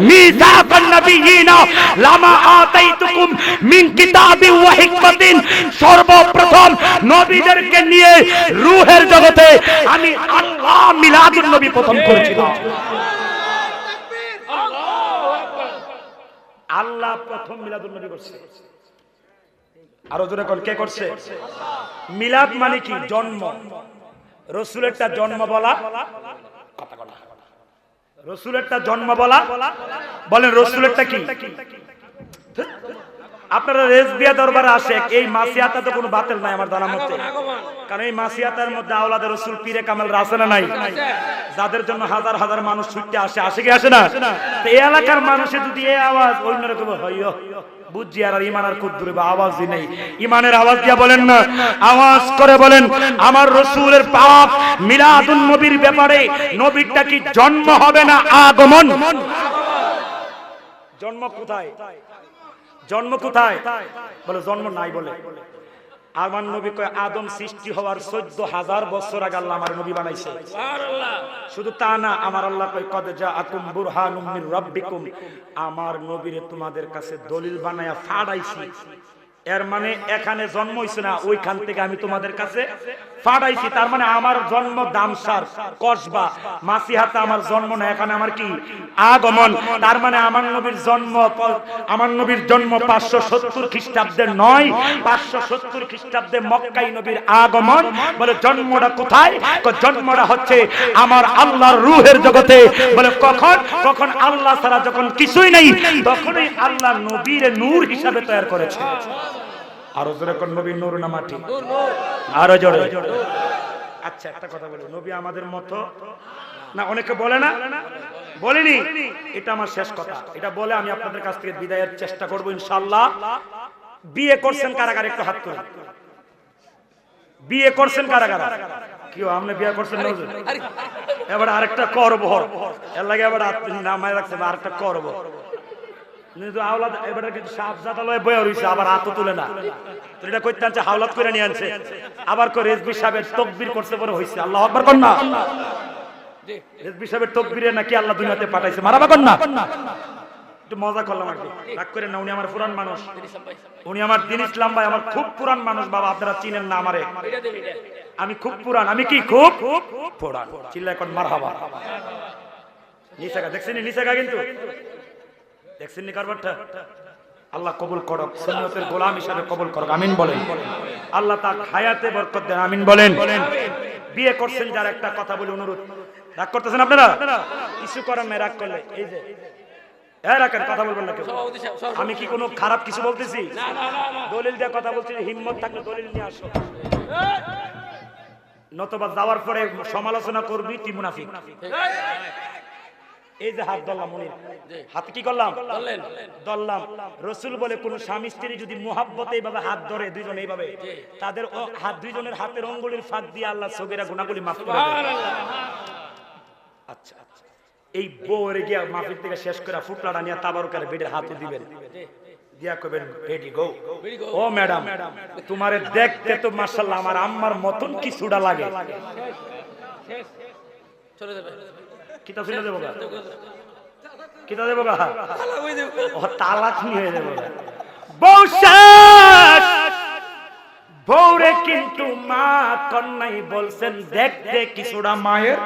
মিযাকান নাবিয়িনা লামা আতাইতুকুম মিন কিতাবিন ওয়া হিকমাতিন। সর্বপ্রথম নবীদেরকে নিয়ে রূহের জগতে আমি আল্লাহ মিলাদুন নবী প্রথম করেছিলাম। আল্লাহ প্রথম মিলাদুন নবী করছে। আরো জোরে কোন কে করছে? মিলাদ মানে কি? জন্ম। রাসূলেরটা জন্ম বলা, কথা বলা, রাসূলেরটা জন্ম বলা। বলেন রাসূলেরটা কি? আপনারা রেজবিয়া দরবারে আসে, এই মাসিয়াতা তো কোনো বাতিল নাই আমার জানার মতে, কারণ এই মাসিয়াতার মধ্যে আওলাদ রাসূল পীরে কামেল আছে না নাই, যাদের জন্য হাজার হাজার মানুষ ছুটতে আসে কি আসে না? তো এই এলাকার মানুষের যদি এই আওয়াজ অন্যরকম হইও বুঝছি আর ইমান আর কুদ্দুরে বা আওয়াজই নেই, ইমানের আওয়াজ দিয়া বলেন না, আওয়াজ করে বলেন আমার রাসূলের পাক মিলাদুন নবীর ব্যাপারে, নবীরটা কি জন্ম হবে না আগমন? জন্ম কোথায়? জন্ম কোথায়? বলে জন্ম নাই। বলে আমার নবী কয় আদম সৃষ্টি হওয়ার 14,000 বছর আগে আল্লাহ আমার নবী বানাইছে। সুবহানাল্লাহ। শুধু তা না, আমার আল্লাহ কয় কদ জাআকুম বুরহানুম মির রাব্বিকুম, আমার নবীরে তোমাদের কাছে দলিল বানায়া ফাড়াইছি। এর মানে এখানে জন্ম হইছে না, ওইখান থেকে আমি তোমাদের কাছে ফাড়াইছি। তার মানে আমার জন্ম দামসার কসবা মাসিহাতে আমার জন্ম না, এখানে আমার কি আগমন। তার মানে আমার নবীর জন্ম 570 খ্রিস্টাব্দে নয়, 570 খ্রিস্টাব্দে মক্কায় নবীর আগমন। বলে জন্মটা কোথায়? জন্মটা হচ্ছে আমার আল্লাহর রূহের জগতে। বলে কখন? কখন আল্লাহ ছাড়া যখন কিছুই নেই, তখনই আল্লাহ নবীর নূর হিসাবে তৈরি করেছে। আরো জোরে কোন নবীর নূর না মাটি? আরো জোরে। আচ্ছা একটা কথা বলি, নবী আমাদের মতো না, অনেকে বলে না, বলিনি, এটা আমার শেষ কথা। এটা বলে আমি আপনাদের কাছ থেকে বিদায়ের চেষ্টা করব ইনশাআল্লাহ। বিয়ে করছেন কারা কারা একটু হাত তুলেন। বিয়ে করছেন কারা কারা? কি আপনি বিয়ে করছেন না? এবার আরেকটা করব, এর লাগে এবার আপনি নামায় রাখছেন, আরেকটা করব। আওলাদ এবারে কিন্তু সাবজাদালয়ে বয়ে রইছে, আবার হাত তুলে না, তো এটা কইতে আনছে হাওলাত করে নিয়ে আনছে, আবার করে রেজবি সাহেবের তাকবীর করতে পরে হইছে। আল্লাহু আকবার কোন না? রেজবি সাহেবের তাকবীরে নাকি আল্লাহ দুনিয়াতে পাঠাইছে, মারাবা কোন না? একটু মজা করলাম আর কি, রাগ করে না। উনি আমার পুরান মানুষ, উনি আমার দিন ইসলাম ভাই, আমার খুব পুরান মানুষ বাবা, আপনারা চিনেন না আমারে, আমি খুব পুরান। আমি কি খুব পুরান? চিল্লায় কোন মারহাবা। নিসাকা দেখছেন? নিসাকা কিন্তু দেখছেন নি কারবারটা? আল্লাহ কবুল করুক, সুন্নতের গোলাম হিসেবে কবুল করুক, আমিন বলেন। আল্লাহ তার হায়াতে বরকত দেন, আমিন বলেন। বিয়ে করছেন যারা, একটা কথা বলি, অনুরোধ, রাগ করতেছেন আপনারা? কিছু করেন না, রাগ করলে এই যে রাখেন, কথা বলবেন না কেউ। আমি কি কোনো খারাপ কিছু বলতেছি? দলিল দিয়ে কথা বলছি, হিম্মত থাকলে দলিল নিয়ে আসো, নতবা যাওয়ার পরে সমালোচনা করবি তুই মুনাফিক। এই যে হাত ধরলাম, মনির হাতে কি করলাম? ধরলাম। রাসূল বলে কোন স্বামী স্ত্রী যদি মুহাব্বতে এইভাবে হাত ধরে দুইজন এইভাবে, তাদের হাত দুইজনের হাতের আঙ্গুলের ফাঁক দিয়ে আল্লাহ সগীরা গুনাহগুলি মাফ করে দেন। আচ্ছা আচ্ছা, এই বউয়ের গিয়া মাহফিল থেকে শেষ করে ফুটলাটা নিয়ে তাবারুকের বেডের হাতে দিবেন, দিয়া কইবেন বেডি গো, ও ম্যাডাম তোমারে দেখতে তো মাশাআল্লাহ আমার আম্মার মতন কি সুডা লাগে। চলে যাবে কিতা ফিরে দেবো গা, কিতা দেবো গা, ও তালাক নিয়ে দেবো গা। বউ শেষ, বউরে কিন্তু মা কন্যাই বলছেন দেখতে কিছুটা মায়ের।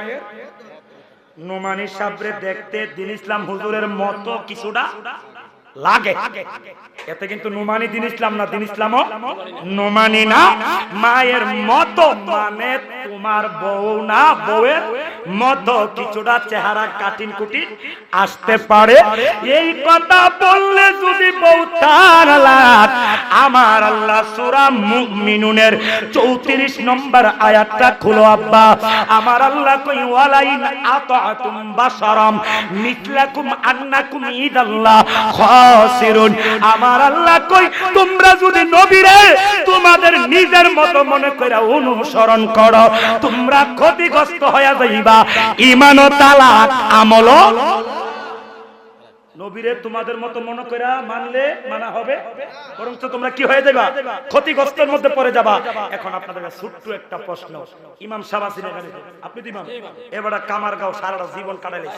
নোমানি সাবরে দেখতে দিন ইসলাম হুজুরের মতো কিছুটা লাগে, এতে কিন্তু নোমানি দিন ইসলাম না, দিন ইসলামও নোমানি না, মায়ের মতো। মানে তোমার বউ না, বউয়ের মতো কিছুটা চেহারা কাটিন কুটিন আসতে পারে। এই কথা বললে যদি বউ তার লাগ, আমার আল্লাহ সূরা মুমিনুনের 34 নম্বর আয়াতটা খুলো আব্বা। আমার আল্লাহ কই ওয়ালাইন আতাতুম বাশারাম মিসলাকুম আন্নাকুম ইদাল্লাহ খাসিরুন। আমার আল্লাহ কই তোমরা যদি নবীরে তোমাদের নিজের মতো মনে করে অনুসরণ করো, তোমরা ক্ষতিগ্রস্ত হয়ে যাইবা। ঈমান ও তালাক আমল, নবীরে তোমাদের মতো মনে করে মানলে মানা হবে, বরং তোমরা কি হয়ে যাবা? ক্ষতিগ্রস্তের মধ্যে পড়ে যাবা। এখন আপনাদের কাছে ছোট্ট একটা প্রশ্ন, ইমাম সাহেব আছেন এখানে, আপনি তো ইমাম, এবারে কামারগাঁও সারাটা জীবন কাটাইলে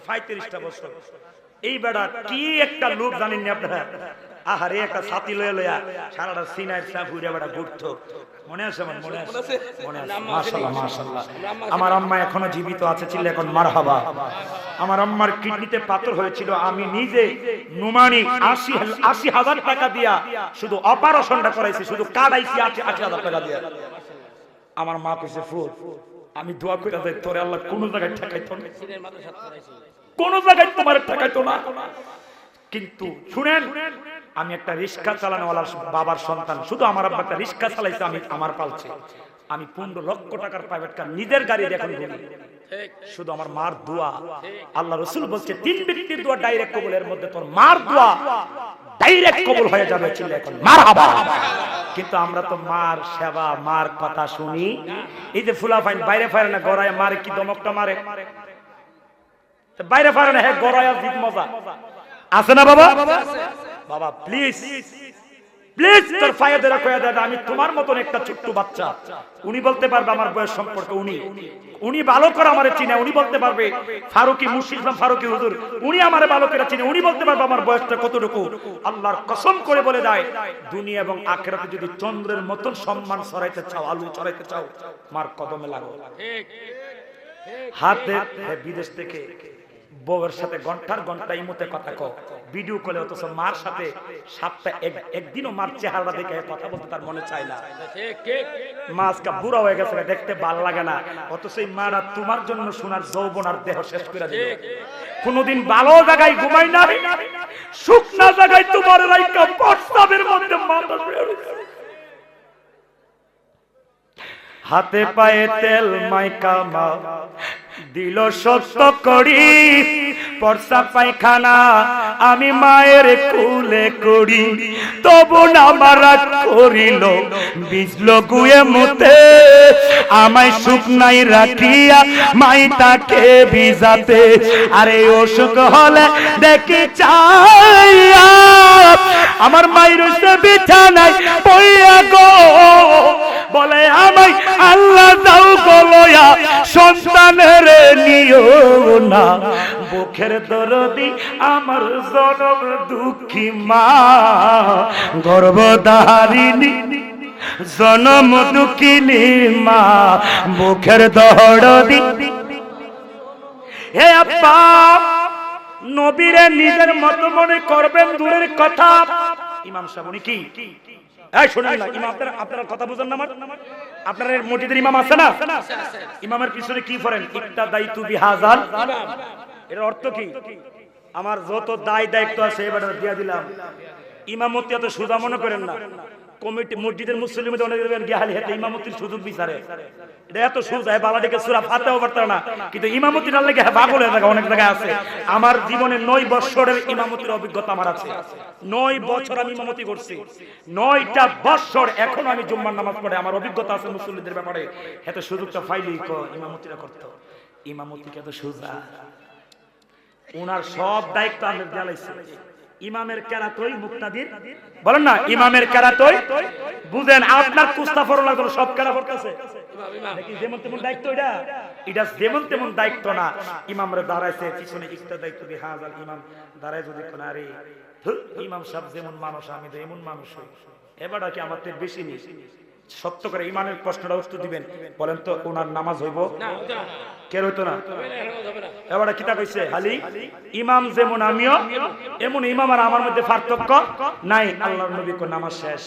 35টা বছর, এই বেড়া কি একটা লোক জানেন না আপনারা? আহারে একটা ছাতি লয়ে লয়া সারাটা সিনাই সাফ উড়ে বেড়া ঘুরতো, মনে আছে? আমার মনে আছে, মনে আছে। মাশাআল্লাহ মাশাআল্লাহ, আমার আম্মা এখনো জীবিত আছে, চিল্লা এখন মারহাবা। আমার আম্মার কিডনিতে পাথর হয়েছিল, আমি নিজে নুমানি ৮০,০০০ টাকা দিয়া শুধু অপারেশনটা করাইছি, শুধু কাটাইছি ৮০,০০০ টাকা দিয়া। আমার মা কইছে ফুল, আমি দোয়া করে দেই তোরে আল্লাহ কোন জায়গায় ঠেকাইতো না, কোন জায়গায় তোমার ঠেকাইতো না। কিন্তু শুনেন, আমি একটা রিক্সা চালানোওয়ালার বাবার সন্তান, শুধু আমার আব্বা একটা রিক্সা চালাইছে, আমি আমার পালছে। আমি 15 লক্ষ টাকার প্রাইভেট কার নিজের গাড়ি এখন ঘুরি, শুধু আমার মার দোয়া। আল্লাহ রাসূল বলছে 3 ব্যক্তির দোয়া ডাইরেক্ট কবুল, এর মধ্যে তোর মার দোয়া ডাইরেক্ট কবুল হয়ে যাবে। চিল্লা এখন মারহাবা। কিন্তু আমরা তো মার সেবা, মার কথা শুনি। এই যে ফুলা ফাইন বাইরে ফাইরে না, গড়ায় মারে, কি দমকটা মারে, বাইরে ফাইরে না, হ্যাঁ গড়ায় জিত মজা আছে না বাবা? বাবা প্লিজ প্লিজ তোর ফায়দারা কইয়া দাদা, আমি তোমার মতন একটা ছোট্ট বাচ্চা, উনি বলতে পারবে আমার বয়স সম্পর্কে, উনি ভালো করে আমারে চিনে, উনি বলতে পারবে ফারুকি মুর্শিদ ইসলাম ফারুকি হুজুর, উনি আমারে ভালো করে চিনে, উনি বলতে পারবে আমার বয়সটা কতটুকু। আল্লাহর কসম করে বলে দেয়, দুনিয়া এবং আখিরাতে যদি চন্দ্রের মতন সম্মান ছড়াইতে চাও, আলু ছড়াইতে চাও, মার কদমে লাগো। হাতে বিদেশ থেকে বউয়ের সাথে ঘন্টার ঘন্টা ইমোতে কথা কও, ভিডিও কলে, অথচ মার সাথে সপ্তাহে একদিনও মার চেহারা দেখে কথা বলতে তার মনে চায় না। মা আজকে বুড়া হয়ে গেছে, দেখতে ভাল লাগে না, অথচ এই মারা তোমার জন্য সোনার যৌবন আর দেহ শেষ করে দিল। কোনদিন ভালো জায়গায় ঘুমাই না, শুকনা জায়গায় তোমার রাইকা প্রস্তাবের মধ্যে মাথা শুয়ে রয়েছে। হাতে পায়ে তেল মাইকা মা দিল সত্য করি, পরসা পায়খানা আমি মায়ের কুলে করি, তবু না মারা করিল বিজল গুয়ে মতে, আমায় শুকনাই রাখিয়া মাই তাকে ভিজাতে। আরে অসুখ হলে দেখি চাইয়া আমার মায়ের বিছানায় পইয়া গো, বলে আমায় আল্লাহ দাও গলয়া সন্তানের নিও না, বুকের দরদি আমার জনম দুঃখী মা, গর্ভধারিণী জনম দুঃখিনী মা, বুকের দরদি। হে আব্বা, নবীরে নিজের মতো মনে করবেন দূরের কথা। ইমাম সাহেব উনি কি এই শুনেন না, ইমাম আপনারা কথা বুঝেন না আমার? আপনার মসজিদের ইমাম আছে না? ইমামের পিছনে কি করেন? ইকটা দায়িত্ব বিহাজাল, এর অর্থ কি? আমার যত দায় দায়িত্ব আছে এবার দিয়া দিলাম। ইমামতি এত সোজা মনে করেন না। কমিটি মসজিদের মুসল্লিদের অনেক দেখবেন গিয়ালি হাতে ইমামতির সুযোগ বিচারে, এটা এত সোজা। বালাটিকে সূরা ফাতিহাও পারত না, কিন্তু ইমামতির লাগে পাগল হয়ে থাকে। অনেক জায়গায় আছে। আমার জীবনে 9 বছরের ইমামতির অভিজ্ঞতা আমার আছে। 9 বছর আমি ইমামতি করছি, 9টা বছর এখনো আমি জুম্মার নামাজ পড়ে, আমার অভিজ্ঞতা আছে মুসল্লিদের ব্যাপারে। এত সুযোগটা পাইলেই ইমামতিরা করতো। ইমামতিকে এত সোজা, ওনার সব দায়িত্ব আমি জ্বালাইছি। ইমামের কেরাতই মুক্তাদির বলেন না, ইমামের কেরাতই বুঝেন। আপনার কুস্তা ফরলা করে সব কেরা করতেছে নাকি যেমন তেমন দায়িত্ব? এটা যেমন তেমন দায়িত্ব না। ইমামরে দাঁড়াইছে পিছনে ইকটা দায়িত্ব দিয়ে হাজার ইমাম দাঁড়ায় যদি কোন আরে ইমাম সাহেব যেমন মানুষ আমি তো এমন মানুষ হই, এবারটা কি আমার থেকে বেশি নেই? সত্য করে ইমানের প্রশ্নটা উত্তর দিবেন। বলেন তো ওনার নামাজ হইব? কে হইতো না? এবারে কিতা কইছে হালি ইমাম যেমন আমিও এমন ইমাম আর আমার মধ্যে পার্থক্য নাই। আল্লাহর নবী কো নামাজ শেষ।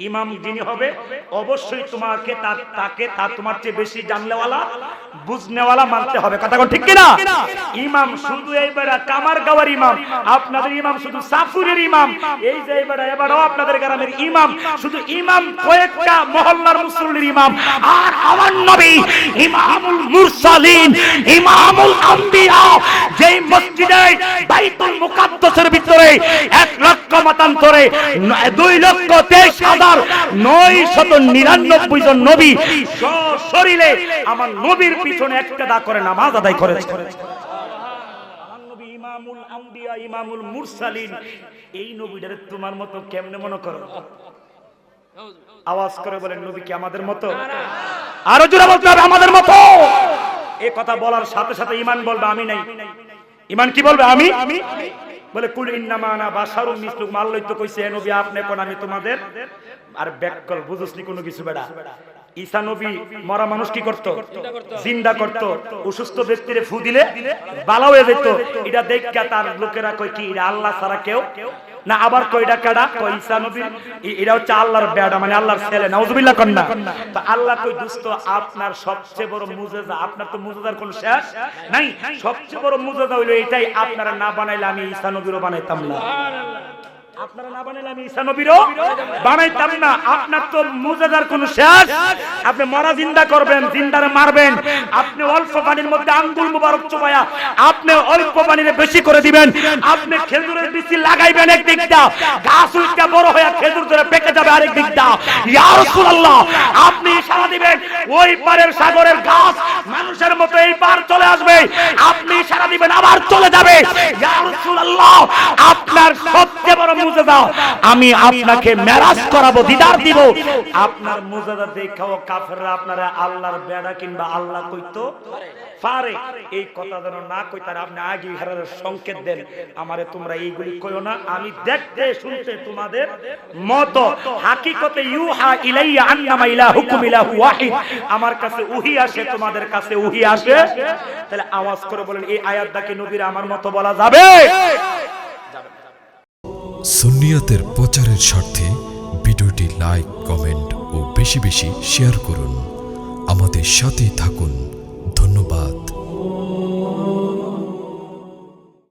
ইমাম যিনি হবে অবশ্যই তোমাকে তাকে তোমার চেয়ে বেশি জানলেওয়ালা বুঝনেওয়ালা মানতে হবে। কথা কোন ঠিক কিনা? ইমাম শুধু এইবারে কামারগাঁওয়ের ইমাম, আপনাদের ইমাম শুধু সাফুরের ইমাম, এই যে এবারেও আপনাদের গ্রামের ইমাম শুধু ইমাম কয়েকটা মহল্লার মুসল্লির ইমাম। আর আমার নবী ইমামুল মুরসালিন, ইমামুল আম্বিয়া, যেই মসজিদে বাইতুল মুকাদ্দাসের ভিতরে 1 লক্ষ মতান্তরে 2,23,999 জন নবী সশরীরে আমার নবীর পিছনে ইক্তেদা করে নামাজ আদায় করেছে। আমার নবী ইমামুল আম্বিয়া, ইমামুল মুরসালিন, এই নবীটারে তোমার মতো কেমনে মনে করো? আওয়াজ করে বলেন নবী কি আমাদের মতো? আরো জোরে বলতে হবে আমাদের মতো। এই কথা বলার সাথে সাথে ঈমান বলবে আমি নাই। ঈমান কি বলবে? আমি। বলে কুল ইন্নামা আনা বাশারুম মিসলুকুম, আল্লাহ তো কইছে হে নবী আপনি কোন আমি তোমাদের। আর ব্যাককল বুঝছনি কোনো কিছু বেড়া। ঈসা নবী মরা মানুষ কি করত? জিন্দা করত। অসুস্থ ব্যক্তিরে ফু দিলে ভালো হয়ে যেত। এটা দেখা তার লোকেরা কই কি এটা আল্লাহ ছাড়া কেউ না। আবার কয়টা কাডা কই ঈসা নবী এটা হচ্ছে আল্লাহর বেটা, মানে আল্লাহর ছেলে। নাউজুবিল্লাহ কন না। তো আল্লাহ কই দোস্ত আপনার সবচেয়ে বড় মুজিজা, আপনার তো মুজিজার কোনো শেষ নাই। সবচেয়ে বড় মুজিজা হইলো এটাই, আপনারা না বানাইলে আমি ঈসা নবীরও বানাইতাম না। আপনারা না বানাইলে আমি ঈসা নবীরও বানাইতাম না। আপনার তো মুজিজার কোন শেষ, আপনি মরা জিন্দা করবেন, জিন্দারে মারবেন, আপনি অল্প পানির মধ্যে আঙ্গুল মুবারক চুবায়া আপনি অল্প পানিতে বেশি করে দিবেন, আপনি খেজুরের বিচি লাগাইবেন এক দিকটা, গাছ উল্টা বড় হয়ে খেজুর ধরে পেকে যাবে আরেক দিকটা। ইয়া রাসূলুল্লাহ, আপনি ইশারা দিবেন ওই পারের সাগরের গাছ মানুষের মতো এই পার চলে আসবে, আপনি ইশারা দিবেন আবার চলে যাবে। ইয়া রাসূলুল্লাহ, আপনার সবচেয়ে বড় মুজিজা আমি আপনাকে মেরাজ করাবো, দিদার দিব। আপনার মুজিজা দেখাও কাফেররা আপনারা আল্লাহর বেড়া কিংবা আল্লাহ কইতো পারে, এই কথা যেন না কই, তার আপনি আগে হারার সংকেত দেন, আমারে তোমরা এইগুলি কইও না, আমি দেখতে শুনতে তোমাদের মতো। হাকিকতে ইউহা ইলাইয়া আন্নামা ইলাহুকুম ইলাহু ওয়াহিদ, আমার কাছে ওহী আসে, তোমাদের কাছে ওহী আসে। তাহলে আওয়াজ করে বলেন এই আয়াতটা কি নবীর আমার মতো বলা যাবে? সুন্নিয়াতের প্রচারের স্বার্থে ভিডিওটি লাইক, কমেন্ট ও বেশি বেশি শেয়ার করুন। আমাদের সাথেই থাকুন। ধন্যবাদ।